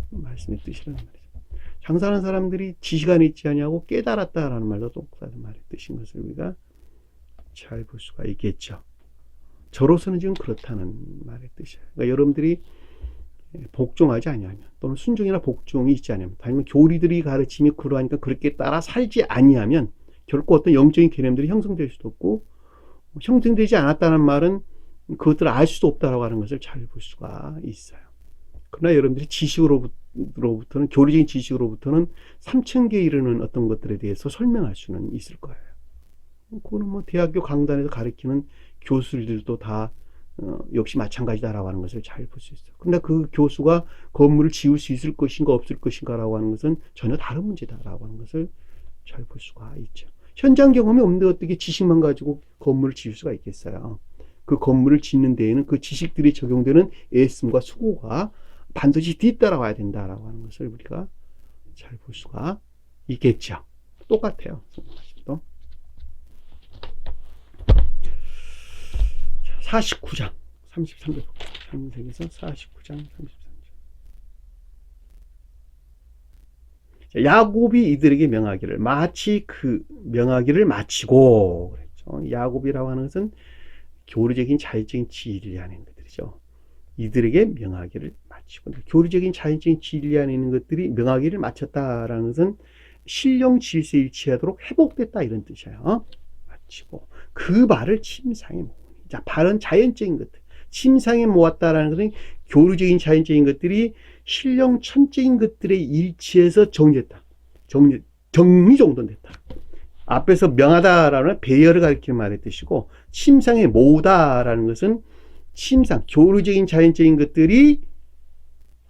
말씀의 뜻이라는 말이죠. 장사하는 사람들이 지식 안에 있지 아니하고 깨달았다라는 말도 똑같은 말의 뜻인 것을 우리가 잘 볼 수가 있겠죠. 저로서는 지금 그렇다는 말의 뜻이에요. 그러니까 여러분들이 복종하지 아니하면, 또는 순종이나 복종이 있지 않으면, 아니면 교리들이 가르침이 그러하니까 그렇게 따라 살지 아니하면 결코 어떤 영적인 개념들이 형성될 수도 없고, 형성되지 않았다는 말은 그것들을 알 수도 없다라고 하는 것을 잘 볼 수가 있어요. 그러나 여러분들이 지식으로부터는, 교리적인 지식으로부터는 3,000개에 이르는 어떤 것들에 대해서 설명할 수는 있을 거예요. 그거는 뭐 대학교 강단에서 가르치는 교수들도 다 역시 마찬가지다라고 하는 것을 잘 볼 수 있어요. 그런데 그 교수가 건물을 지을 수 있을 것인가 없을 것인가라고 하는 것은 전혀 다른 문제다라고 하는 것을 잘 볼 수가 있죠. 현장 경험이 없는데 어떻게 지식만 가지고 건물을 지을 수가 있겠어요. 그 건물을 짓는 데에는 그 지식들이 적용되는 애씀과 수고가 반드시 뒤따라와야 된다라고 하는 것을 우리가 잘 볼 수가 있겠죠. 똑같아요. 49장 33절, 창세기서 49장 33절. 야곱이 이들에게 명하기를, 마치 그 명하기를 마치고 그랬죠. 야곱이라고 하는 것은 교리적인 자연적인 진리 안에 있는 것들이죠. 이들에게 명하기를 마치고, 교리적인 자연적인 진리 안에 있는 것들이 명하기를 마쳤다라는 것은 신령 질서에 일치하도록 회복됐다 이런 뜻이에요. 마치고 그 말을 침상에 모으니. 자, 발은 자연적인 것들, 침상에 모았다라는 것은 교리적인 자연적인 것들이 신령 천적인 것들에 일치해서 정리됐다. 정리정돈됐다. 앞에서 명하다라는 배열을 가리키는 말의 뜻이고, 침상에 모으다라는 것은 침상, 교리적인 자연적인 것들이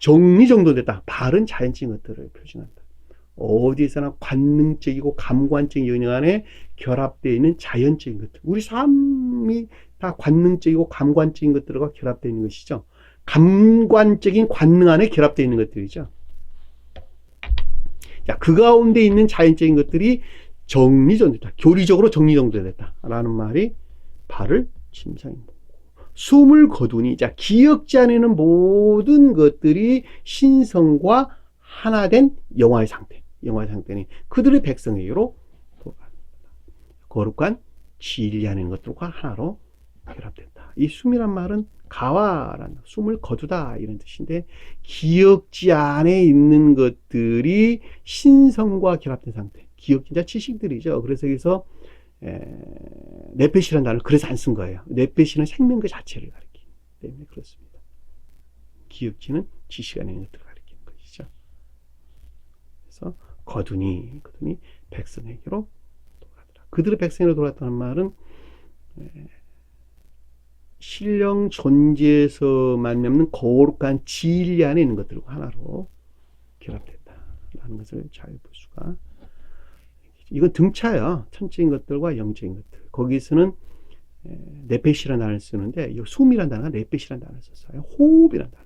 정리정돈됐다. 바른 자연적인 것들을 표준한다. 어디에서나 관능적이고 감관적인 영역 안에 결합되어 있는 자연적인 것들. 우리 삶이 다 관능적이고 감관적인 것들과 결합되어 있는 것이죠. 감관적인 관능 안에 결합되어 있는 것들이죠. 자, 그 가운데 있는 자연적인 것들이 정리정돈됐다. 교리적으로 정리정돈됐다. 라는 말이 발을 침상에 모으고 숨을 거두니, 자, 기억지 않는 모든 것들이 신성과 하나된 영화의 상태. 영화의 상태니 그들의 백성에게로 돌아갑니다. 거룩한 진리 안에 있는 것들과 하나로 결합된다. 이 숨이란 말은 가와라는 숨을 거두다 이런 뜻인데, 기억지 안에 있는 것들이 신성과 결합된 상태. 기억진자 지식들이죠. 그래서 여기서 네페시라는 단어를 그래서 안 쓴 거예요. 네페시는 생명 그 자체를 가리키기 때문에 그렇습니다. 기억지는 지식 안에 있는 것들을 가리키는 것이죠. 그래서 거두니 백성에게로 돌아가더라. 그들의 백성에게로 돌아갔다는 말은 신령 존재에서만 맺는 거룩한 진리 안에 있는 것들과 하나로 결합됐다라는 것을 잘 볼 수가. 이건 등차야. 천적인 것들과 영적인 것들. 거기서는 네페시라는 단어를 쓰는데, 이 숨이라는 단어가 네페시라는 단어를 썼어요. 호흡이라는 단어.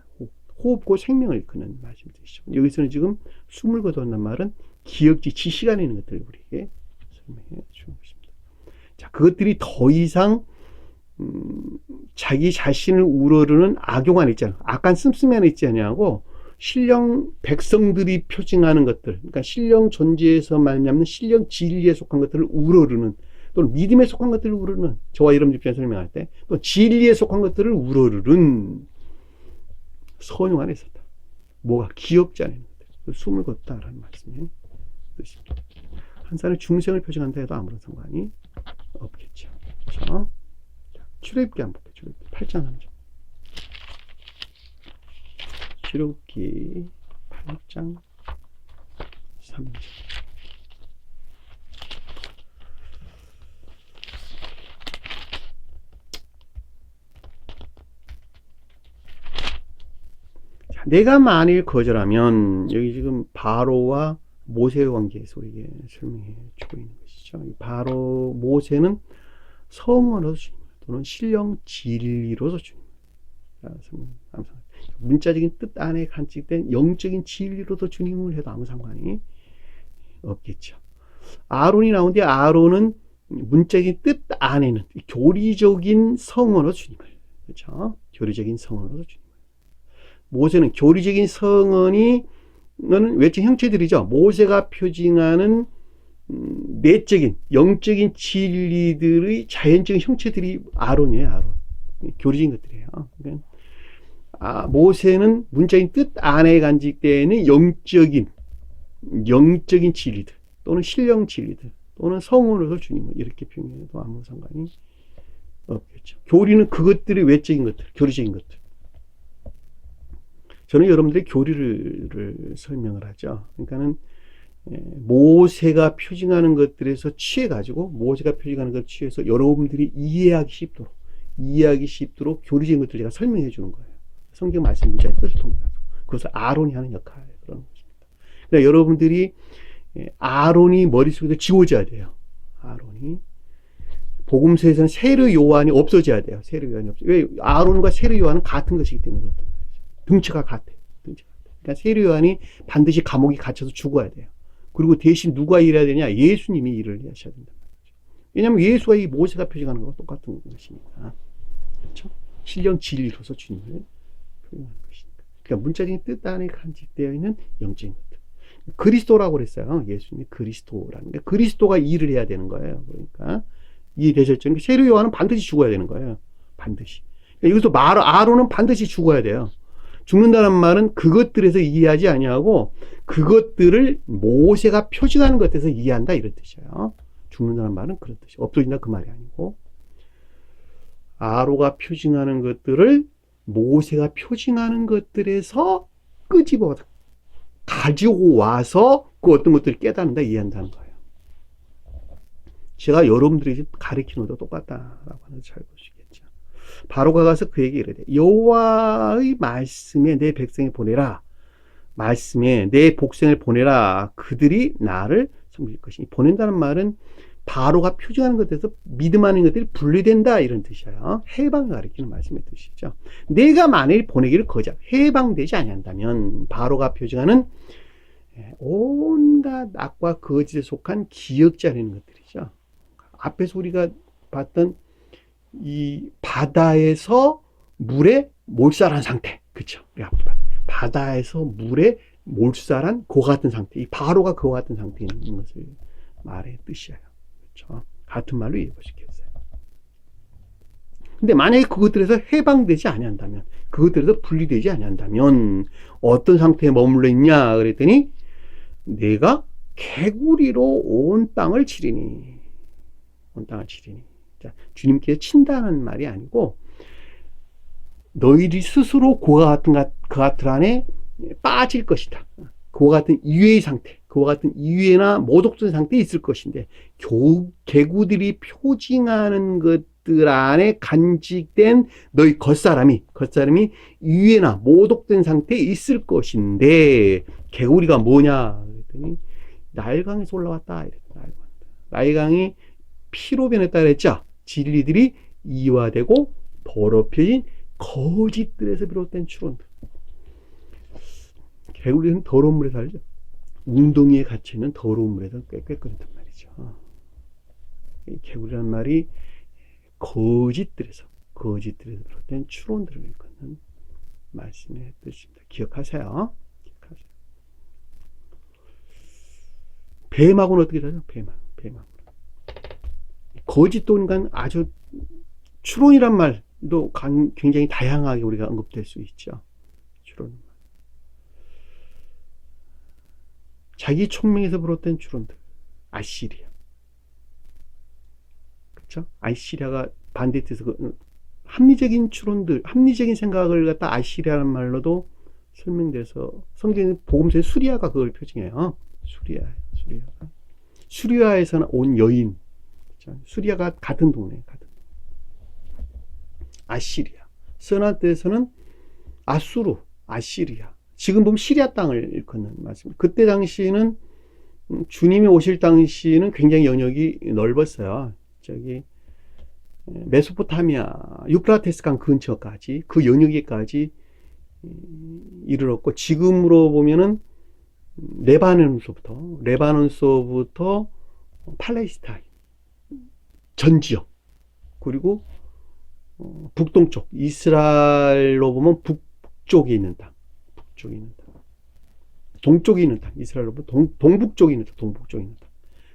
호흡고 생명을 일컫는 말씀이시죠. 여기서는 지금 숨을 거둔다는 말은 기억지 지식 안에 있는 것들을 우리에게 설명해 주는 것입니다. 자, 그것들이 더 이상 자기 자신을 우러르는 악용 안에 있잖아. 악한 씀씀이 안에 있지 않냐고, 신령 백성들이 표징하는 것들, 그러니까 신령 존재에서 말미암는 신령 진리에 속한 것들을 우러르는, 또는 믿음에 속한 것들을 우러르는, 저와 여러분 입장에서 설명할 때, 또 진리에 속한 것들을 우러르는 선용 안에 있었다. 뭐가 기억지 않는 것들, 숨을 걷다라는 말씀의 뜻입니다. 한 사람의 중생을 표징한다 해도 아무런 상관이 없겠죠. 그렇죠? 출애굽기 한번 볼게요. 출애굽기 8장 3절. 출애굽기 8장 3절. 자, 내가 만일 거절하면, 여기 지금 바로와 모세의 관계에서 우리에게 설명해 주고 있는 것이죠. 바로 모세는 성언으로서 주님, 또는 신령 진리로서 주님, 문자적인 뜻 안에 간직된 영적인 진리로도 주님을 해도 아무 상관이 없겠죠. 아론이 나오는데, 아론은 문자적인 뜻 안에는 교리적인 성언으로 주님을, 그렇죠? 교리적인 성언으로 주님을. 모세는 교리적인 성언이 외적 형체들이죠. 모세가 표징하는 내적인 영적인 진리들의 자연적인 형체들이 아론이에요. 아론. 교리적인 것들이에요. 그러니까 모세는 문자인 뜻 안에 간직되는 영적인 진리들, 또는 신령 진리들, 또는 성언으로서 주님을 이렇게 표현해도 아무 상관이 없겠죠. 교리는 그것들의 외적인 것들, 교리적인 것들. 저는 여러분들의 교리를 설명을 하죠. 그러니까는 모세가 표징하는 것들에서 취해가지고, 모세가 표징하는 것을 취해서 여러분들이 이해하기 쉽도록 교리적인 것들을 제가 설명해 주는 거예요. 성경 말씀 문자의 뜻을 통해서. 그것을 아론이 하는 역할, 그런 것입니다. 그러니까 여러분들이 아론이 머릿속에서 지워져야 돼요. 아론이. 복음서에서는 세례 요한이 없어져야 돼요. 세례 요한이 없어. 왜? 아론과 세례 요한은 같은 것이기 때문에 그렇단 말이죠. 등치가 같아요. 그러니까 세례 요한이 반드시 감옥에 갇혀서 죽어야 돼요. 그리고 대신 누가 일해야 되냐? 예수님이 일을 하셔야 된단 말이죠. 왜냐하면 예수와 이 모세가 표징하는 것과 똑같은 것이니까. 그렇죠? 신령 진리로서 주님을 표현하는 것이니까. 그러니까 문자적인 뜻 안에 간직되어 있는 영적인 것들. 그리스도라고 그랬어요. 예수님이 그리스도라는 게, 그리스도가 일을 해야 되는 거예요. 그러니까 이대절적인 세례 요한은 반드시 죽어야 되는 거예요. 반드시. 그러니까 여기서 아론은 반드시 죽어야 돼요. 죽는다는 말은 그것들에서 이해하지 아니하고 그것들을 모세가 표징하는 것에서 이해한다, 이런 뜻이에요. 죽는다는 말은 그런 뜻이에요. 없어진다 그 말이 아니고, 아로가 표징하는 것들을 모세가 표징하는 것들에서 끄집어 가지고 와서 그 어떤 것들을 깨닫는다, 이해한다는 거예요. 제가 여러분들이 가르치는 것도 똑같다라고 하는 걸 잘 보시겠죠. 바로가 가서 그에게 이르되, 여호와의 말씀에 내 백성을 보내라. 말씀에 내 복생을 보내라. 그들이 나를 섬길 것이니. 보낸다는 말은 바로가 표징하는 것에서 믿음하는 것들이 분리된다 이런 뜻이에요. 해방을 가리키는 말씀의 뜻이죠. 내가 만일 보내기를 거절, 해방되지 아니한다면 바로가 표징하는 온갖 악과 거짓에 속한 기억자라는 것들이죠. 앞에서 우리가 봤던 이 바다에서 물에 몰살한 상태, 그렇죠? 바다에서 물에 몰살한 그 같은 상태, 이 바로가 그와 같은 상태에 있는 것을 말의 뜻이에요. 그렇죠? 같은 말로 이해해 보시겠어요? 근데 만약에 그것들에서 해방되지 아니한다면, 그것들에서 분리되지 아니한다면 어떤 상태에 머물러 있냐 그랬더니 내가 개구리로 온 땅을 치리니. 온 땅을 치리니. 자, 주님께서 친다는 말이 아니고 너희들이 스스로 그와 같은 안에 빠질 것이다. 그와 같은 이외의 상태, 그와 같은 이외나 모독된 상태에 있을 것인데 개구들이 표징하는 것들 안에 간직된 너희 겉사람이 이외나 모독된 상태에 있을 것인데 개구리가 뭐냐 그랬더니 나일강에서 올라왔다. 나일강이 피로 변했다 그랬죠. 진리들이 이화되고 더럽혀진 거짓들에서 비롯된 추론들. 개구리는 더러운 물에 살죠. 웅덩이에 갇혀있는 더러운 물에서 꾀꾀거린단 말이죠. 개구리라는 말이 거짓들에서 비롯된 추론들을 일컫는 말씀의 뜻입니다. 기억하세요. 뱀하고는 어떻게 다르죠? 뱀하고. 거짓도 인간 아주 추론이란 말도 굉장히 다양하게 우리가 언급될 수 있죠. 추론. 자기 총명에서 비롯된 추론들. 아시리아. 그렇죠? 아시리아가 반대 뜻에서 합리적인 추론들, 합리적인 생각을 갖다 아시리아라는 말로도 설명돼서 성경 복음서에 수리아가 그걸 표징해요. 수리아에서는 온 여인. 그렇죠? 수리아가 같은 동네. 아시리아. 선한 때에서는 아수르, 아시리아. 지금 보면 시리아 땅을 일컫는 말씀입니다. 그때 당시에는 주님이 오실 당시에는 굉장히 영역이 넓었어요. 저기 메소포타미아, 유프라테스 강 근처까지 그 영역에까지 이르렀고 지금으로 보면은 레바논서부터 팔레스타인 전 지역 그리고 북동쪽 이스라엘로 보면 북쪽에 있는 땅, 동쪽에 있는 땅, 이스라엘로 보면 동북쪽에 있는 땅,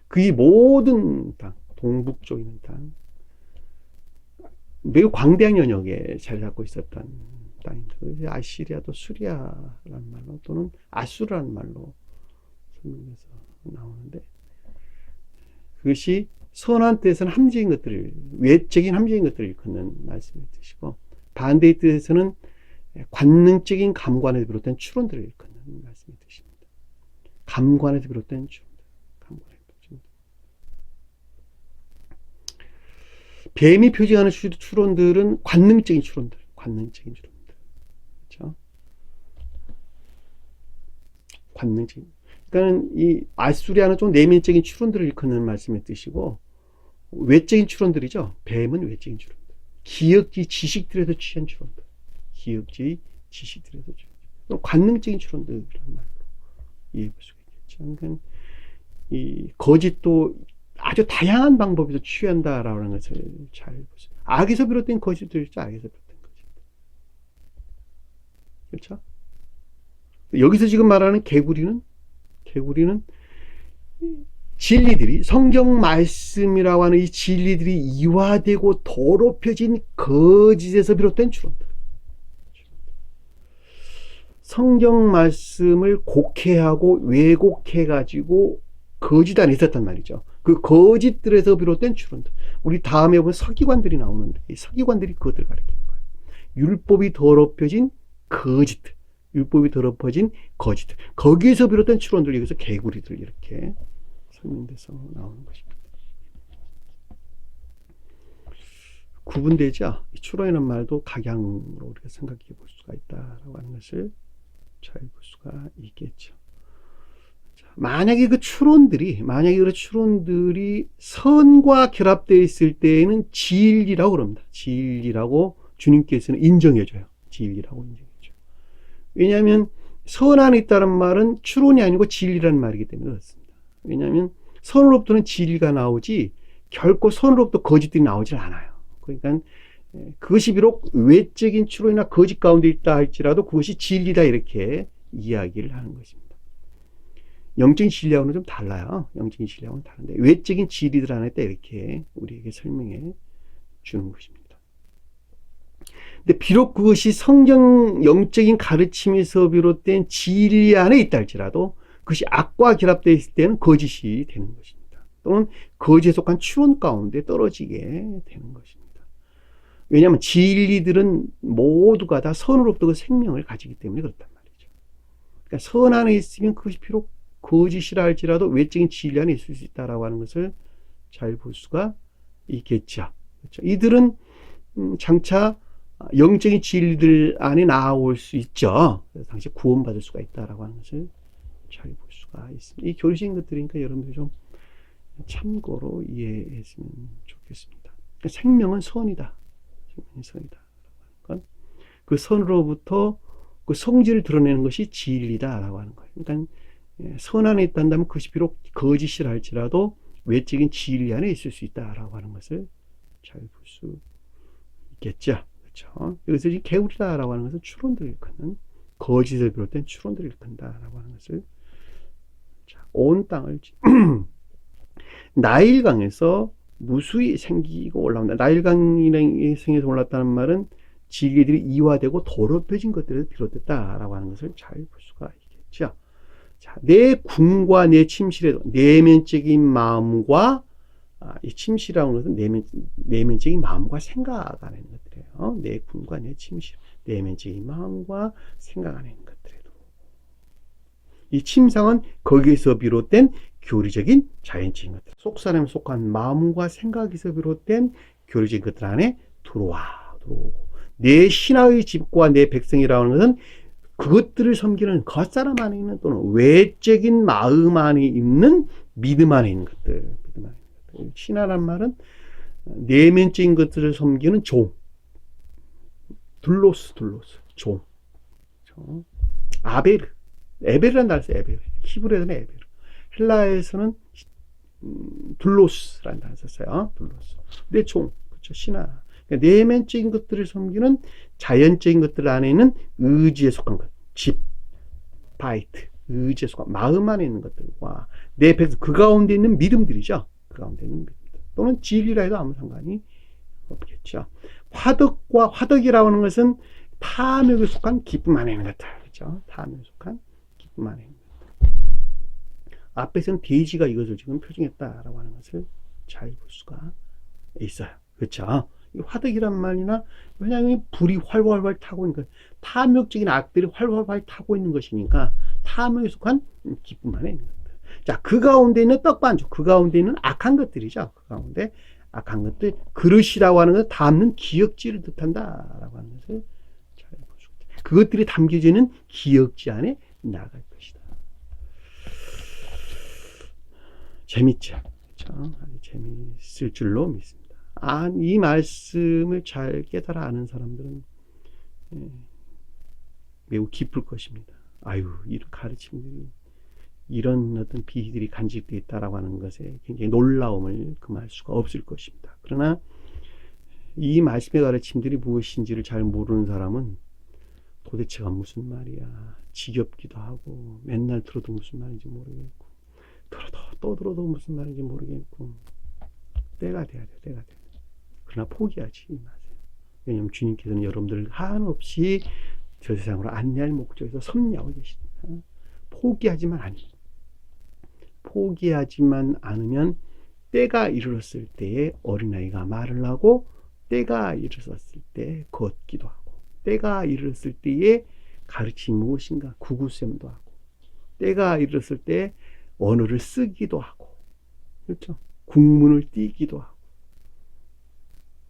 그 모든 땅, 동북쪽에 있는 땅, 매우 광대한 영역에 자리 잡고 있었던 땅입니다. 아시리아도 수리아라는 말로 또는 아수르라는 말로 설명해서 나오는데 그것이 선한 뜻에서는 함정인 것들을 외적인 함정인 것들을 일컫는 말씀의 뜻이고 반대의 뜻에서는 관능적인 감관에서 비롯된 추론들을 일컫는 말씀의 뜻입니다. 감관에서 비롯된 추론들. 뱀이 표징하는 추론들은 관능적인 추론들. 그렇죠? 관능적인. 그러니까는 이 아수리아는 좀 내면적인 추론들을 일컫는 말씀의 뜻이고 외적인 추론들이죠. 뱀은 외적인 추론들. 기억지 지식들에서 취한 추론들. 관능적인 추론들이라는 말로 이해해 볼 수가 있겠죠. 그러니까 이 거짓도 아주 다양한 방법에서 취한다라는 것을 잘 보세요. 악에서 비롯된 거짓도 있죠. 악에서 비롯된 거짓. 그렇죠? 여기서 지금 말하는 개구리는 진리들이 성경 말씀이라고 하는 이 진리들이 이화되고 더럽혀진 거짓에서 비롯된 추론들. 성경 말씀을 곡해하고 왜곡해가지고 거짓 안에 있었단 말이죠. 그 거짓들에서 비롯된 추론들. 우리 다음에 보면 서기관들이 나오는데 이 서기관들이 그것들을 가리키는 거예요. 율법이 더럽혀진 거짓들. 거기에서 비롯된 추론들, 여기서 개구리들 이렇게 설명돼서 나오는 것입니다. 구분되죠? 이 추론이라는 말도 각양으로 우리가 생각해 볼 수가 있다라고 하는 것을 잘 볼 수가 있겠죠. 자, 만약에 그 추론들이 선과 결합되어 있을 때에는 진리라고 그럽니다. 진리라고 주님께서는 인정해줘요. 진리라고 인정해줘요. 왜냐하면 선 안에 있다는 말은 추론이 아니고 진리라는 말이기 때문에 그렇습니다. 왜냐하면 선으로부터는 진리가 나오지 결코 선으로부터 거짓들이 나오질 않아요. 그러니까 그것이 비록 외적인 추론이나 거짓 가운데 있다 할지라도 그것이 진리다 이렇게 이야기를 하는 것입니다. 영적인 진리하고는 좀 달라요. 영적인 진리하고는 다른데 외적인 진리들 안에 있다 이렇게 우리에게 설명해 주는 것입니다. 근데 비록 그것이 성경 영적인 가르침에서 비롯된 진리 안에 있다 할지라도 그것이 악과 결합되어 있을 때는 거짓이 되는 것입니다. 또는 거짓에 속한 추론 가운데 떨어지게 되는 것입니다. 왜냐하면 진리들은 모두가 다 선으로부터 그 생명을 가지기 때문에 그렇단 말이죠. 그러니까 선 안에 있으면 그것이 비록 거짓이라 할지라도 외적인 진리 안에 있을 수 있다라고 하는 것을 잘 볼 수가 있겠죠. 그렇죠? 이들은 장차 영적인 진리들 안에 나올 수 있죠. 그래서 당시 구원받을 수가 있다라고 하는 것을 잘 볼 수가 있습니다. 이 교리적인 것들이니까 여러분들이 좀 참고로 이해했으면 좋겠습니다. 그러니까 생명은 선이다. 생명이 선이다. 그 선으로부터 그 성질을 드러내는 것이 진리다라고 하는 거예요. 그러니까 선 안에 있다면 그것이 비록 거짓이라 할지라도 외적인 진리 안에 있을 수 있다라고 하는 것을 잘 볼 수 있겠죠. 그렇죠. 여기서 이 개울이다라고 하는 것은 추론들을 일컫는 거짓을 비롯된 추론들을 일컫는다라고 하는 것을 온 땅을 나일강에서 무수히 생기고 올라온다. 나일강이 생겨서 올랐다는 말은 지리들이 이화되고 더럽혀진 것들에서 비롯됐다라고 하는 것을 잘 볼 수가 있겠죠. 자, 내 궁과 내 침실에도 내면적인 마음과 이 침실이라는 것은 내면적인 마음과 생각 안에 있는 것들이에요. 내 궁과 내 침실, 내면적인 마음과 생각 안에 있는 것들에도 이 침상은 거기에서 비롯된 교리적인 자연적인 것들, 속사람에 속한 마음과 생각에서 비롯된 교리적인 것들 안에 들어오고 내 신하의 집과 내 백성이라는 것은 그것들을 섬기는 겉사람 안에 있는 또는 외적인 마음 안에 있는 믿음 안에 있는 것들, 신하란 말은 내면적인 것들을 섬기는 종, 둘로스, 종, 아베르, 에베르란 단어 써요. 에베르. 히브리어는 에베르. 헬라에서는 둘로스라는 단어 썼어요. 둘로스. 내 종, 그렇죠. 신하. 그러니까 내면적인 것들을 섬기는 자연적인 것들 안에 있는 의지에 속한 것, 집, 바이트, 의지에 속한 마음 안에 있는 것들과 내 백성, 그 가운데 있는 믿음들이죠. 그 가운데 있는 믿음들. 또는 진리라 해도 아무 상관이 없겠죠. 화덕이라고 하는 것은 탐욕에 속한 기쁨 안에 있는 것들. 그렇죠. 탐욕에 속한 기쁨 안에 있는 것들. 앞에서는 돼지가 이것을 지금 표징했다라고 하는 것을 잘 볼 수가 있어요. 그렇죠. 화덕이란 말이나 왜냐하면 불이 활활 타고 있는 것, 탐욕적인 악들이 활활 타고 있는 것이니까 탐욕에 속한 기쁨 안에 있는 것들. 자, 그 가운데 있는 떡반죽, 그 가운데 있는 악한 것들이죠. 그 가운데 악한 것들, 그릇이라고 하는 것을 담는 기역지를 뜻한다라고 하는 것을 잘 볼 수 있다. 그것들이 담겨지는 기역지 안에 나갈 것이다. 재밌죠? 그렇죠? 아주 재미있을 줄로 믿습니다. 이 말씀을 잘 깨달아 아는 사람들은 매우 기쁠 것입니다. 이런 가르침들이, 이런 어떤 비들이 간직되어 있다라고 하는 것에 굉장히 놀라움을 금할 수가 없을 것입니다. 그러나 이 말씀의 가르침들이 무엇인지를 잘 모르는 사람은 도대체가 무슨 말이야, 지겹기도 하고 맨날 들어도 무슨 말인지 모르겠고 또 들어도 무슨 말인지 모르겠고 때가 돼야 돼, 때가 돼. 그러나 포기하지 마세요. 왜냐하면 주님께서는 여러분들을 한없이 저 세상으로 안내할 목적에서 섭리하고 계십니다. 포기하지만 않으면 때가 이르렀을 때에 어린아이가 말을 하고, 때가 이르렀을 때 걷기도 하고, 때가 이르렀을 때에 가르침이 무엇인가 구구셈도 하고, 때가 이르렀을 때 언어를 쓰기도 하고, 그렇죠? 국문을 띄기도 하고,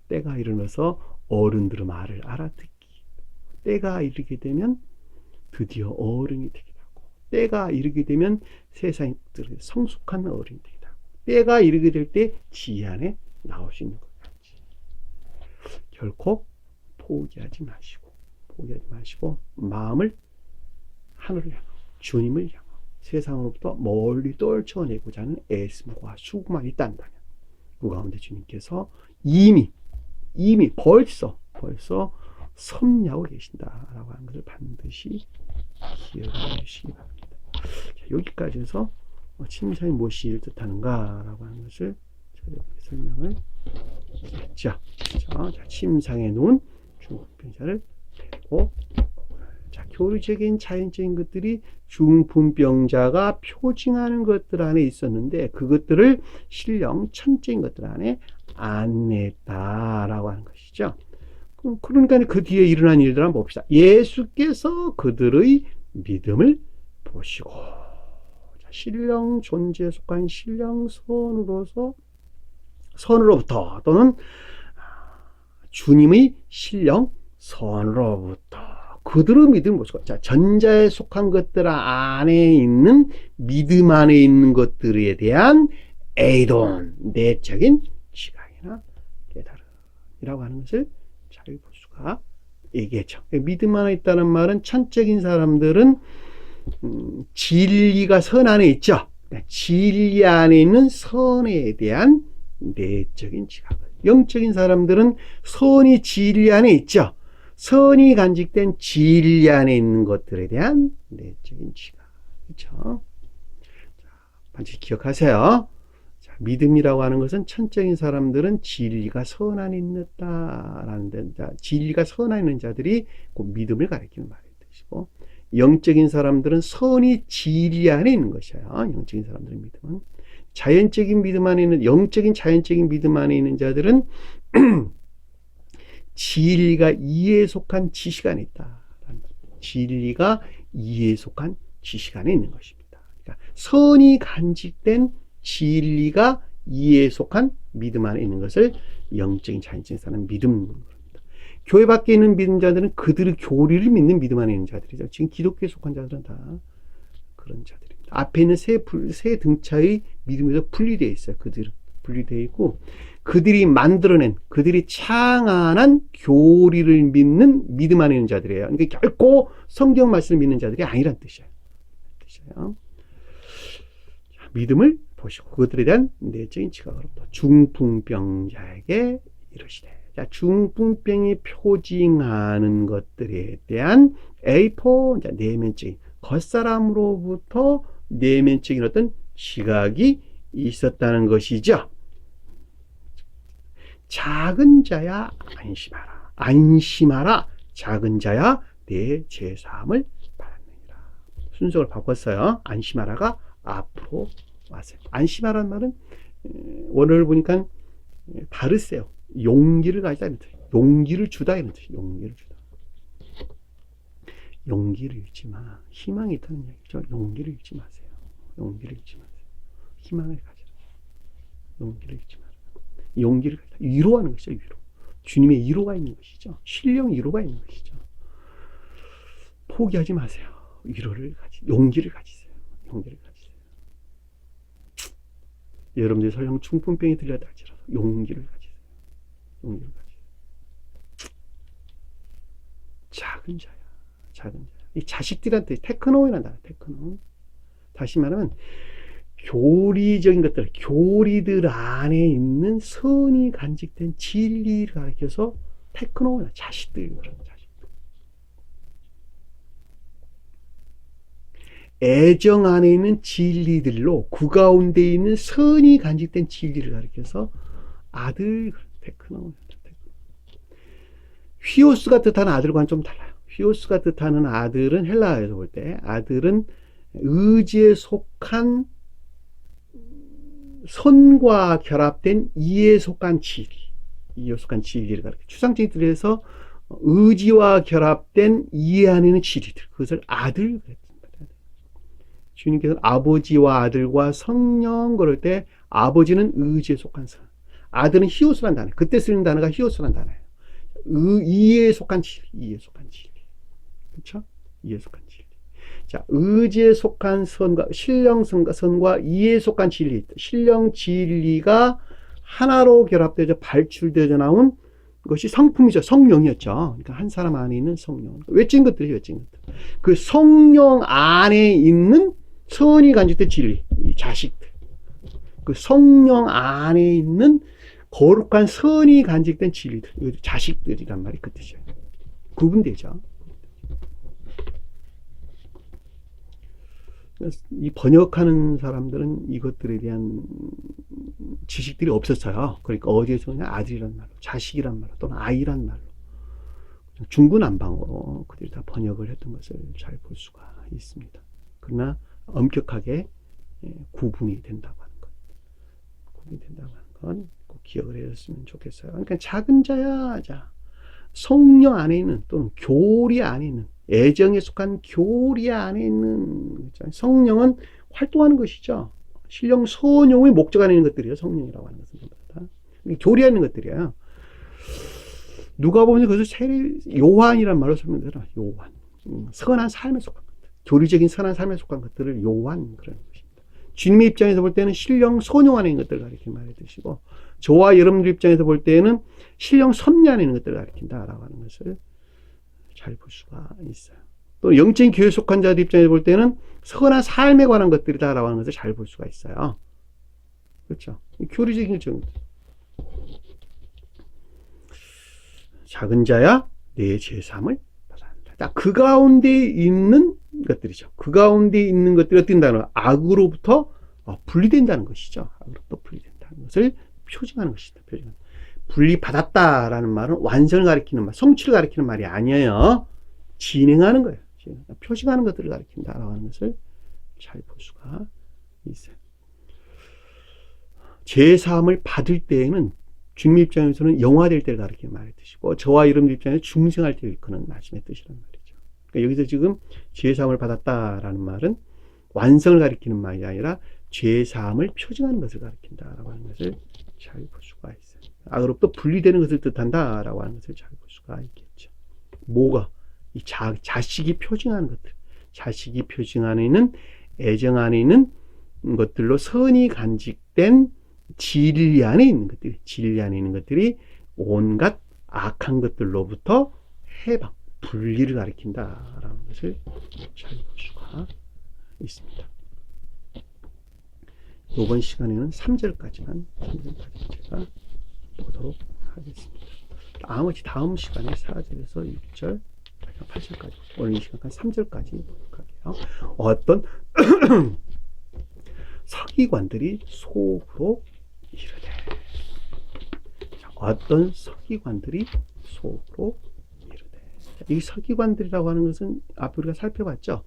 때가 이르러서 어른들의 말을 알아듣기, 때가 이르게 되면 드디어 어른이 되기도 하고, 때가 이르게 되면 세상에 성숙한 어른이 되기도 하고, 때가 이르게 될 때 지혜 안에 나올 수 있는 것 같지. 결코 포기하지 마시고 마음을 하늘을 향하고 주님을 향하고 세상으로부터 멀리 떨쳐내고자 하는 애씀과 수고만 있단다면 그 가운데 주님께서 이미 벌써 섭리하고 계신다라고 하는 것을 반드시 기억해 주시기 바랍니다. 자, 여기까지 해서 침상이 무엇을 뜻하는가라고 하는 것을 저희가 설명을 했죠. 자, 침상에 놓은 중풍병자를 데리고, 자, 교리적인 자연적인 것들이 중풍병자가 표징하는 것들 안에 있었는데 그것들을 신령 천적인 것들 안에 안냈다라고 하는 것이죠. 그러니까 그 뒤에 일어난 일들 한번 봅시다. 예수께서 그들의 믿음을 보시고, 신령 존재에 속한 신령 선으로부터 또는 주님의 신령 선으로부터 그들의 믿음을 보시고, 자, 전자에 속한 것들 안에 있는 믿음 안에 있는 것들에 대한 에이돈, 내적인 지각이나 깨달음이라고 하는 것을 잘 볼 수가 있겠죠. 믿음 안에 있다는 말은 천적인 사람들은 진리가 선 안에 있죠. 진리 안에 있는 선에 대한 내적인 지각. 영적인 사람들은 선이 진리 안에 있죠. 선이 간직된 진리 안에 있는 것들에 대한 내적인 지각. 그렇죠? 반드시 기억하세요. 자, 믿음이라고 하는 것은 천적인 사람들은 진리가 선 안에 있다라는 데, 진리가 선 안에 있는 자들이 그 믿음을 가리키는 말이 뜻이고, 영적인 사람들은 선이 진리 안에 있는 것이에요. 영적인 사람들의 믿음은. 자연적인 믿음 안에 있는, 영적인 자연적인 믿음 안에 있는 자들은 진리가 이에 속한 지식 안에 있다. 진리가 이에 속한 지식 안에 있는 것입니다. 그러니까 선이 간직된 진리가 이에 속한 믿음 안에 있는 것을 영적인 자연적인 사람은 믿음. 교회 밖에 있는 믿음자들은 그들의 교리를 믿는 믿음 안에 있는 자들이죠. 지금 기독교에 속한 자들은 다 그런 자들입니다. 앞에 있는 세 등차의 믿음에서 분리되어 있어요. 그들은 분리되어 있고, 그들이 만들어낸, 그들이 창안한 교리를 믿는 믿음 안에 있는 자들이에요. 그러니까 결코 성경 말씀을 믿는 자들이 아니란 뜻이에요. 자, 믿음을 보시고 그것들에 대한 내적인 지각으로부터 중풍병자에게 이르시되. 자, 중풍병이 표징하는 것들에 대한 A4, 내면적인 겉사람으로부터 내면적인 어떤 지각이 있었다는 것이죠. 작은 자야 안심하라. 안심하라. 작은 자야 내 죄사함을 받느니라. 순서를 바꿨어요. 안심하라가 앞으로 왔어요. 안심하라는 말은 원어를 보니까 다르세요. 용기를 가지다 이런 뜻이에요. 용기를 주다 이런 뜻이에요. 용기를 주다. 용기를 잃지 마. 희망이 있다는 얘기죠. 용기를 잃지 마세요. 용기를 잃지 마세요. 희망을 가지라. 용기를 잃지 마라. 용기를 가지라. 위로하는 것이죠. 위로. 주님의 위로가 있는 것이죠. 신령 위로가 있는 것이죠. 포기하지 마세요. 용기를 가지세요. 용기를 가지세요. 여러분들이 설령 중풍병이 들렸다 할지라도 용기를 가지세요. 용기를 가지세요. 작은 자야. 작은 자야. 이 자식들한테 테크노이란 단어. 테크노. 다시 말하면 교리적인 것들, 교리들 안에 있는 선이 간직된 진리를 가리켜서 테크노이나 자식들, 그런 자식들. 애정 안에 있는 진리들로 그 가운데 있는 선이 간직된 진리를 가리켜서 아들, 테크노. 휘오스가 뜻하는 아들과는 좀 달라요. 휘오스가 뜻하는 아들은 헬라어에서 볼 때 아들은 의지에 속한 선과 결합된 이에 속한 진리, 이에 속한 진리를 가리켜. 추상적인 뜻에서 의지와 결합된 이해 안에 있는 진리들, 그것을 아들. 주님께서는 아버지와 아들과 성령 그럴 때 아버지는 의지에 속한 선, 아들은 히오스란 단어. 그때 쓰는 단어가 히오스란 단어예요. 이에 속한 진리, 이에 속한 진리. 그렇죠? 이에 속한 진리. 자, 의지에 속한 선과 신령선과 이에 속한 진리. 신령 진리가 하나로 결합되어서 발출되어져 나온 것이 성품이죠. 성령이었죠. 그러니까 한 사람 안에 있는 성령. 외진 것들이죠. 외진 것들. 그 성령 안에 있는 선이 간직된 진리. 이 자식들. 그 성령 안에 있는 거룩한 선이 간직된 진리들. 자식들이란 말이 그 뜻이에요. 구분되죠. 이 번역하는 사람들은 이것들에 대한 지식들이 없었어요. 그러니까 어디에서 그냥 아들이란 말로, 자식이란 말로, 또는 아이란 말로 중구난방으로 그들이 다 번역을 했던 것을 잘 볼 수가 있습니다. 그러나 엄격하게 구분이 된다고 하는 것, 구분이 된다고 하는 건 꼭 기억을 해줬으면 좋겠어요. 그러니까 작은 자야, 자, 성령 안에 있는 또는 교리 안에 있는 애정에 속한 교리 안에 있는 성령은 활동하는 것이죠. 신령 소용의 목적 안에 있는 것들이에요. 성령이라고 하는 것은 다 교리 안에 있는 것들이에요. 누가 보면 그것을 요한이란 말로 설명되더라. 요한. 선한 삶에 속한 것들. 교리적인 선한 삶에 속한 것들을 요한 그러는 것입니다. 주님의 입장에서 볼 때는 신령 소용 안에 있는 것들을 가리키는 말이 되시고, 저와 여러분들 입장에서 볼 때는 신령 섭리 안에 있는 것들을 가리킨다라고 하는 것을 잘 볼 수가 있어요. 또 영적인 교회에 속한 자들 입장에서 볼 때는 선한 삶에 관한 것들이다라고 하는 것을 잘 볼 수가 있어요. 그렇죠? 교리적인 일정. 작은 자야 내 제사함을 받아라. 그 가운데 있는 것들이죠. 그 가운데 있는 것들이 어떻게 된다는 악으로부터 분리된다는 것이죠. 악으로부터 분리된다는 것을 표징하는 것이다. 표징하는. 분리받았다라는 말은 완성을 가리키는 말, 성취를 가리키는 말이 아니에요. 진행하는 거예요. 표징하는 것들을 가리킨다라고 하는 것을 잘 볼 수가 있어요. 제사함을 받을 때에는 주님 입장에서는 영화될 때를 가리키는 말의 뜻이고, 저와 여러분들 입장에서 중생할 때를 일컫는 말씀의 뜻이란 말이죠. 그러니까 여기서 지금 제사함을 받았다라는 말은 완성을 가리키는 말이 아니라 죄사함을 표징하는 것을 가리킨다라고 하는 것을 잘 볼 수가 있어요. 악으로부터 분리되는 것을 뜻한다라고 하는 것을 잘 볼 수가 있겠죠. 뭐가? 이 자식이 표징하는 것들, 자식이 표징하는 있는 애정 안에 있는 것들로 선이 간직된 진리 안에 있는 것들이, 진리 안에 있는 것들이 온갖 악한 것들로부터 해방, 분리를 가리킨다라는 것을 잘 볼 수가 있습니다. 이번 시간에는 3절까지만 제가 보도록 하겠습니다. 나머지 다음 시간에 4절에서 6절, 8절까지, 오늘 이 시간까지 3절까지 보도록 할게요. 어떤 서기관들이 속으로 이르되, 어떤 서기관들이 속으로 이르되, 이 서기관들이라고 하는 것은 앞에 우리가 살펴봤죠.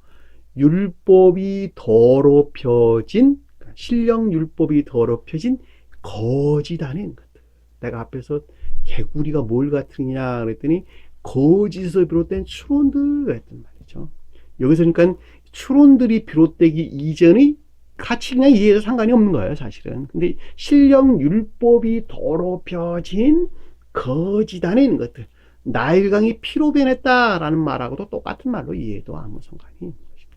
율법이 더럽혀진, 신령 율법이 더럽혀진 거짓 안에 있는 것들. 내가 앞에서 개구리가 뭘 같으냐 그랬더니 거짓에서 비롯된 추론들 했단 말이죠. 여기서 그러니까 추론들이 비롯되기 이전의 같이 그냥 이해해도 상관이 없는 거예요, 사실은. 근데 신령 율법이 더럽혀진 거짓 안에 있는 것들, 나일강이 피로 변했다라는 말하고도 똑같은 말로 이해해도 아무 상관이 없는 것입니다.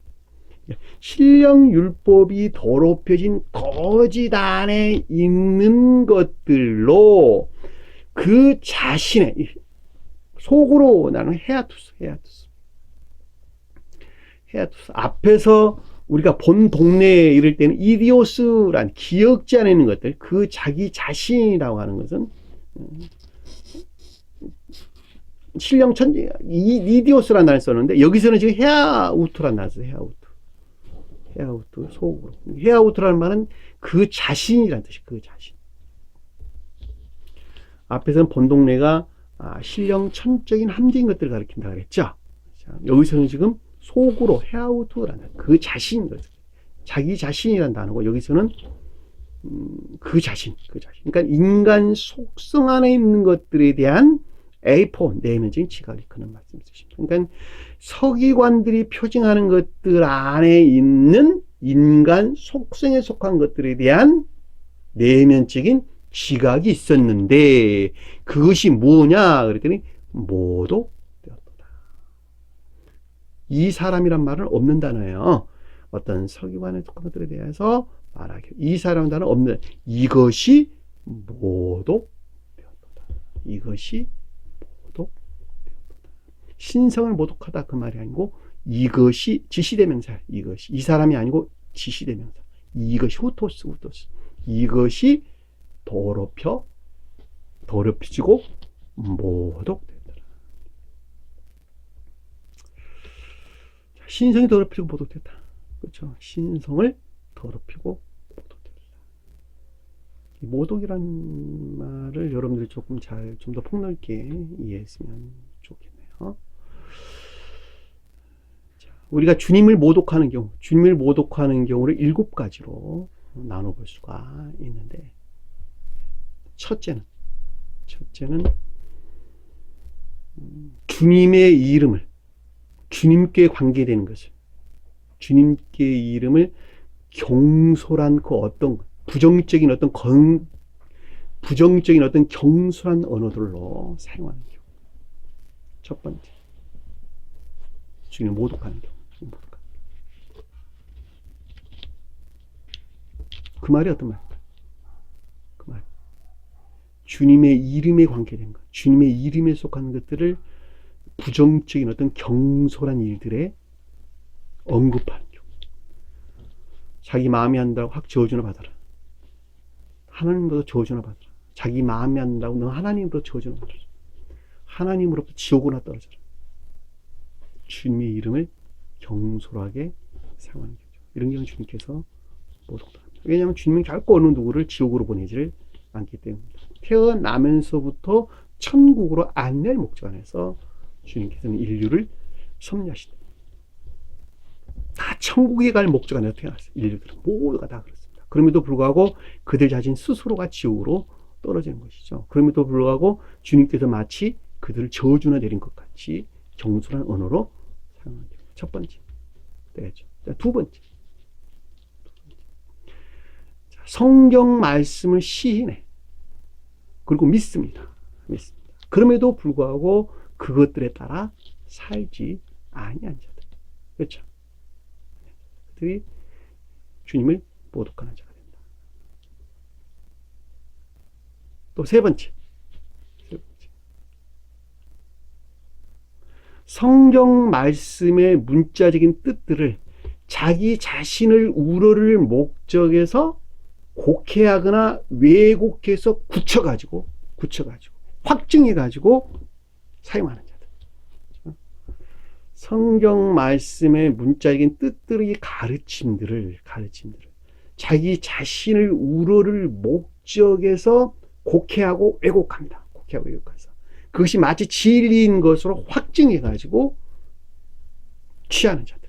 신령 율법이 더럽혀진 거짓 안에 있는 것들로 그 자신의 속으로 나는 헤아투스. 앞에서 우리가 본 동네에 이를 때는 이디오스란 기억지 안에 있는 것들, 그 자기 자신이라고 하는 것은 신령 천지 이디오스란 단어를 썼는데, 여기서는 지금 헤아우트란 단어를 써요. 헤아우트, 속으로. 헤아우트라는 말은 그 자신이란 뜻이에요. 그 자신. 앞에서는 본 동네가 신령 천적인 함정인 것들을 가리킨다 그랬죠. 자, 여기서는 지금 속으로 헤아우트라는 그 자신, 자기 자신이라는 단어고, 여기서는 그 자신. 그러니까 인간 속성 안에 있는 것들에 대한 A4, 내면적인 지각을 이끄는 말씀을 쓰십니다. 그러니까 서기관들이 표징하는 것들 안에 있는 인간 속성에 속한 것들에 대한 내면적인 지각이 있었는데, 그것이 뭐냐 그랬더니 모독되었다. 이 사람이란 말은 없는 단어예요. 어떤 서기관에 속한 것들에 대해서 말하기. 이 사람이라는 단어는 없는, 이것이 모독되었도다. 이것이 모독되었도다. 신성을 모독하다 그 말이 아니고, 이것이 지시대명사야. 이것이, 이 사람이 아니고 지시대명사. 이것이 후토스. 이것이 더럽혀지고 모독되더라. 신성이 더럽히고 모독됐다. 그렇죠? 신성을 더럽히고 모독됐다. 모독이란 말을 여러분들이 조금 좀 더 폭넓게 이해했으면 좋겠네요. 자, 우리가 주님을 모독하는 경우를 7가지로 나눠볼 수가 있는데, 첫째는 주님의 이름을, 주님께 관계되는 것을, 주님께 이름을 경솔한 그 어떤 부정적인 어떤 경솔한 언어들로 사용하는 경우. 첫 번째, 주님을 모독하는 경우. 그 말이 어떤 말일까? 그 말, 주님의 이름에 관계된 것, 주님의 이름에 속하는 것들을 부정적인 어떤 경솔한 일들에 언급하는 경우. 자기 마음에 안 든다고 확 저주나 받아라. 하나님으로부터 저주나 받아라. 자기 마음에 안 든다고 너 하나님으로부터 저주나 받아라. 하나님으로부터 지옥으로 떨어져라. 주님의 이름을 경솔하게 사용하는 경우. 이런 경우 주님께서 모독합니다. 왜냐하면 주님은 결코 어느 누구를 지옥으로 보내지를 않기 때문입니다. 태어나면서부터 천국으로 안내할 목적 안에서 주님께서는 인류를 섭리하시다. 다 천국에 갈 목적 안에서 태어났어요. 인류들은 모두가 다 그렇습니다. 그럼에도 불구하고 그들 자신 스스로가 지옥으로 떨어지는 것이죠. 그럼에도 불구하고 주님께서 마치 그들을 저주나 내린 것 같이 경솔한 언어로 사용하는 경우. 첫 번째. 되겠죠. 두 번째. 성경 말씀을 시인해. 그리고 믿습니다. 그럼에도 불구하고 그것들에 따라 살지 아니한 자들. 그렇죠? 그들이 주님을 모독하는 자가 된다. 또 세 번째. 성경 말씀의 문자적인 뜻들을 자기 자신을 우러를 목적에서 곡해하거나 왜곡해서 굳혀가지고 확증해가지고 사용하는 자들. 성경 말씀의 문자적인 뜻들의 가르침들을 자기 자신을 우러를 목적에서 곡해하고 왜곡합니다. 곡해하고 왜곡해서 그것이 마치 진리인 것으로 확증해가지고 취하는 자들.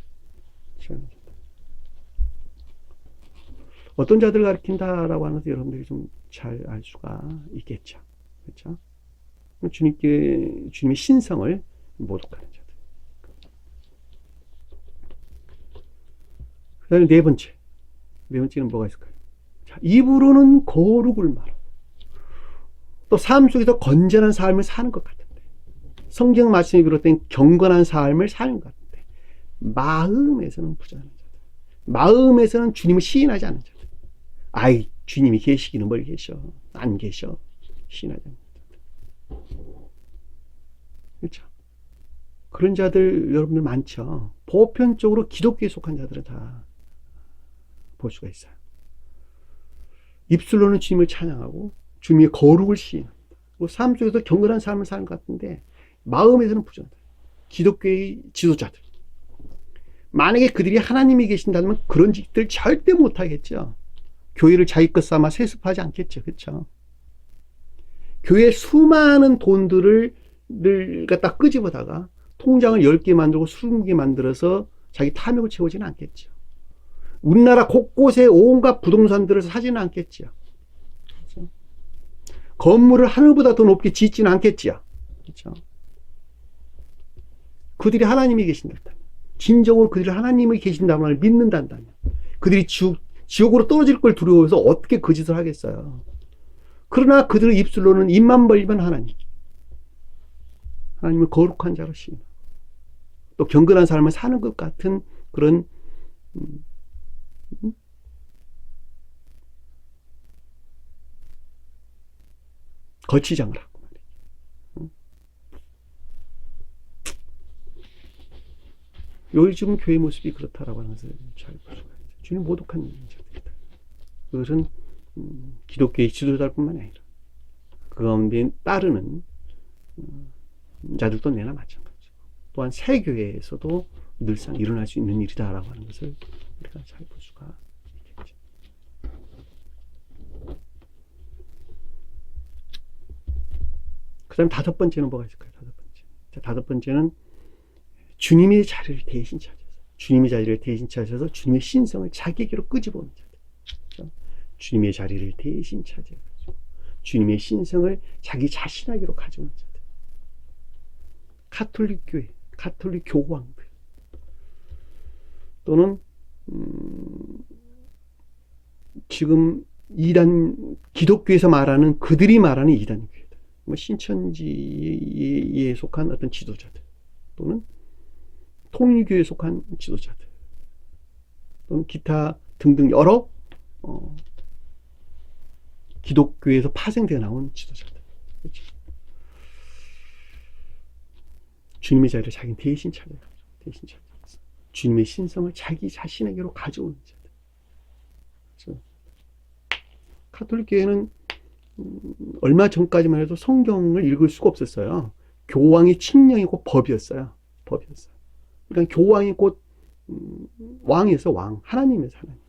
어떤 자들을 가리킨다라고 하는 것도 여러분들이 좀 잘 알 수가 있겠죠. 그렇죠? 주님의 신성을 모독하는 자들. 그 다음에 네 번째는 뭐가 있을까요? 자, 입으로는 거룩을 말하고 또 삶 속에서 건전한 삶을 사는 것 같은데, 성경 말씀이 비롯된 경건한 삶을 사는 것 같은데, 마음에서는 부정하는 자들, 마음에서는 주님을 시인하지 않는 자들. 아이, 주님이 계시기는 뭘 계셔? 안 계셔. 시인하지 않는 자들. 그렇죠? 그런 자들 여러분들 많죠. 보편적으로 기독교에 속한 자들은 다 볼 수가 있어요. 입술로는 주님을 찬양하고 주님의 거룩을 시인합니다. 삶 속에서 경건한 삶을 사는 것 같은데 마음에서는 부정하다. 기독교의 지도자들. 만약에 그들이 하나님이 계신다면 그런 짓들 절대 못하겠죠. 교회를 자기 것 삼아 세습하지 않겠죠. 그렇죠? 교회 수많은 돈들을 갖다 끄집어다가 통장을 10개 만들고 20개 만들어서 자기 탐욕을 채우지는 않겠죠. 우리나라 곳곳에 온갖 부동산들을 사지는 않겠죠. 그렇죠? 건물을 하늘보다 더 높게 짓지는 않겠죠. 그렇죠? 그들이 하나님이 계신다면, 진정으로 그들이 하나님이 계신다면 믿는다면, 그들이 지옥으로 떨어질 걸 두려워해서 어떻게 그 짓을 하겠어요. 그러나 그들의 입술로는 입만 벌리면 하나님을 거룩한 자로 시인하고 또 경건한 삶을 사는 것 같은 그런 거치장을 하고 말이죠. 요즘 교회 모습이 그렇다라고 하는 것을 잘 볼 수가 있죠. 주님 모독한 자들이다. 그것은 기독교의 지도자뿐만 아니라 그 가운데 따르는 자들도 내나 마찬가지고, 또한 새 교회에서도 늘상 일어날 수 있는 일이다라고 하는 것을 우리가 잘 볼 수가 있겠죠. 그 다음 다섯 번째는 뭐가 있을까요? 다섯 번째는 주님의 자리를 대신 찾아서, 주님의 자리를 대신 찾아서 주님의 신성을 자기에게로 끄집어오는 자들. 그렇죠? 주님의 자리를 대신 찾아가지고 주님의 신성을 자기 자신에게로 가져오는 자들. 가톨릭 교회, 가톨릭 교황들, 또는 지금 이단, 기독교에서 말하는, 그들이 말하는 이단 교회들, 뭐 신천지에 속한 어떤 지도자들, 또는 통일교에 속한 지도자들, 또는 기타 등등 여러 기독교에서 파생되어 나온 지도자들. 그렇죠? 주님의 자리를 자기는 대신 찾아가죠. 대신 찾아가서 주님의 신성을 자기 자신에게로 가져오는 자들. 그렇죠? 가톨릭 교회는 얼마 전까지만 해도 성경을 읽을 수가 없었어요. 교황의 칙령이 곧 법이었어요. 법이었어요. 그러니까 교황이 곧 왕에서 왕, 하나님에서 하나님.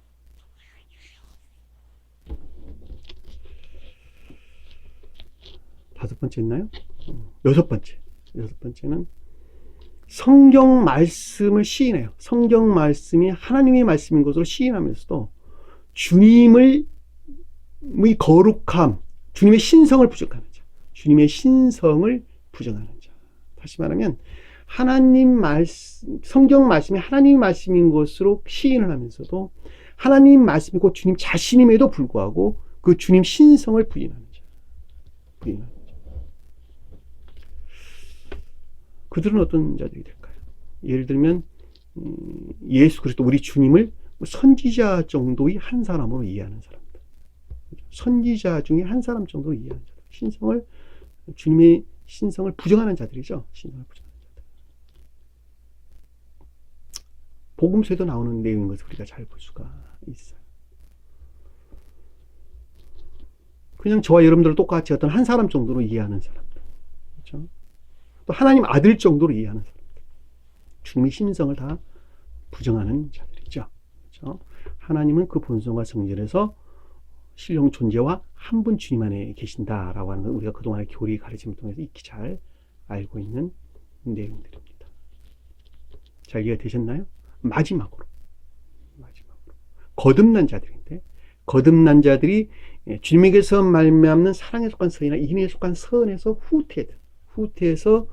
다섯 번째 있나요? 여섯 번째는 성경 말씀을 시인해요. 성경 말씀이 하나님의 말씀인 것으로 시인하면서도 주님의 거룩함, 주님의 신성을 부정하는 자. 주님의 신성을 부정하는 자. 다시 말하면 하나님 말씀, 성경 말씀이 하나님 말씀인 것으로 시인을 하면서도 하나님 말씀이 곧 주님 자신임에도 불구하고 그 주님 신성을 부인하는 자. 부인하는 자. 그들은 어떤 자들이 될까요? 예를 들면 예수 그리스도 우리 주님을 선지자 정도의 한 사람으로 이해하는 사람들. 선지자 중에 한 사람 정도로 이해하는 자들. 신성을, 주님의 신성을 부정하는 자들이죠. 신성을 부정하는 자들. 복음서에도 나오는 내용인 것을 우리가 잘 볼 수가 있어요. 그냥 저와 여러분들을 똑같이 어떤 한 사람 정도로 이해하는 사람들. 그렇죠? 또 하나님 아들 정도로 이해하는 사람들. 주님의 신성을 다 부정하는 자들이죠. 그렇죠? 하나님은 그 본성과 성질에서 신령 존재와 한 분 주님 안에 계신다라고 하는 건 우리가 그동안의 교리 가르침을 통해서 익히 잘 알고 있는 내용들입니다. 잘 이해가 되셨나요? 마지막으로 거듭난 자들인데, 거듭난 자들이 주님에게서 말미암는 사랑에 속한 선이나 인에 속한 선에서 후퇴해서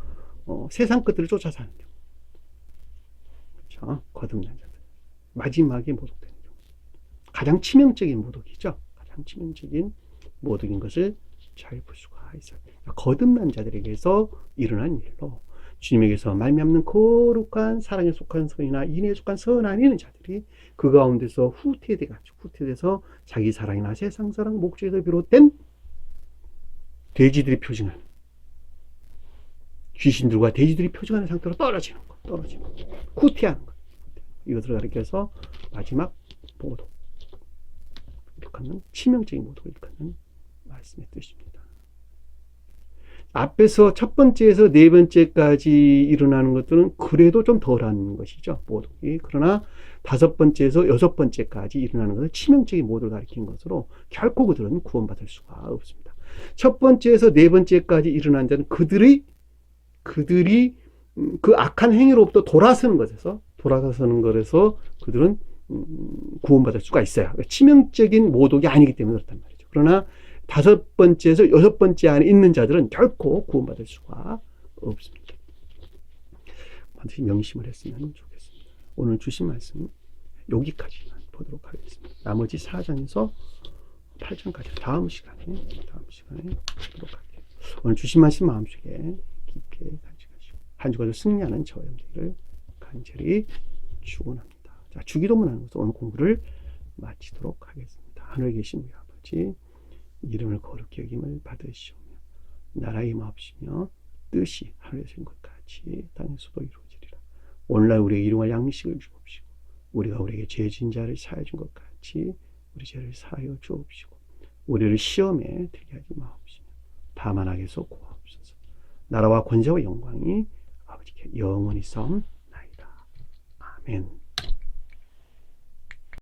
세상 것들을 쫓아 사는 경우. 그렇죠? 거듭난 자들. 마지막에 모독되는 경우. 가장 치명적인 모독이죠. 가장 치명적인 모독인 것을 잘 볼 수가 있어요. 거듭난 자들에게서 일어난 일로 주님에게서 말미암는 거룩한 사랑에 속한 선이나 인에 속한 선 안에 있는 자들이 그 가운데서 후퇴돼서 자기 사랑이나 세상 사랑, 목적에서 비롯된 돼지들이 표징하는, 귀신들과 돼지들이 표징하는 상태로 떨어지는 것, 후퇴하는 것. 이것을 가리켜서 마지막 모독, 일컫는 치명적인 모독을 일컫는 말씀의 뜻입니다. 앞에서 첫 번째에서 네 번째까지 일어나는 것들은 그래도 좀 덜한 것이죠, 모독이. 그러나 다섯 번째에서 여섯 번째까지 일어나는 것은 치명적인 모독을 가리키는 것으로 결코 그들은 구원받을 수가 없습니다. 첫 번째에서 네 번째까지 일어난 자는 그들이 그 악한 행위로부터 돌아서는 것에서 그들은 구원받을 수가 있어요. 치명적인 모독이 아니기 때문에 그렇단 말이죠. 그러나 다섯 번째에서 여섯 번째 안에 있는 자들은 결코 구원받을 수가 없습니다. 반드시 명심을 했으면 좋겠습니다. 오늘 주신 말씀 여기까지만 보도록 하겠습니다. 나머지 4장에서 8장까지 다음 시간에 보도록 할게요. 오늘 주신 말씀 마음속에 깊게 간직하시고 한 주간도 승리하는 저와 여러분들 간절히 축원합니다. 자, 주기도문 하는 것으로 오늘 공부를 마치도록 하겠습니다. 하늘에 계신 우리 아버지, 이름을 거룩히 여김을 받으시오며 나라의 임하옵시며 뜻이 하늘에서 것 같이 땅에서도 이루어지리라. 오늘날 우리에게 일용할 양식을 주옵시고 우리가 우리에게 죄 지은 자를 사하여 준 것 같이 우리 죄를 사하여 주옵시고 우리를 시험에 들게 하지 마옵시며 다만 악에서 구하옵소서. 나라와 권세와 영광이 아버지께 영원히 싸움나이다. 아멘.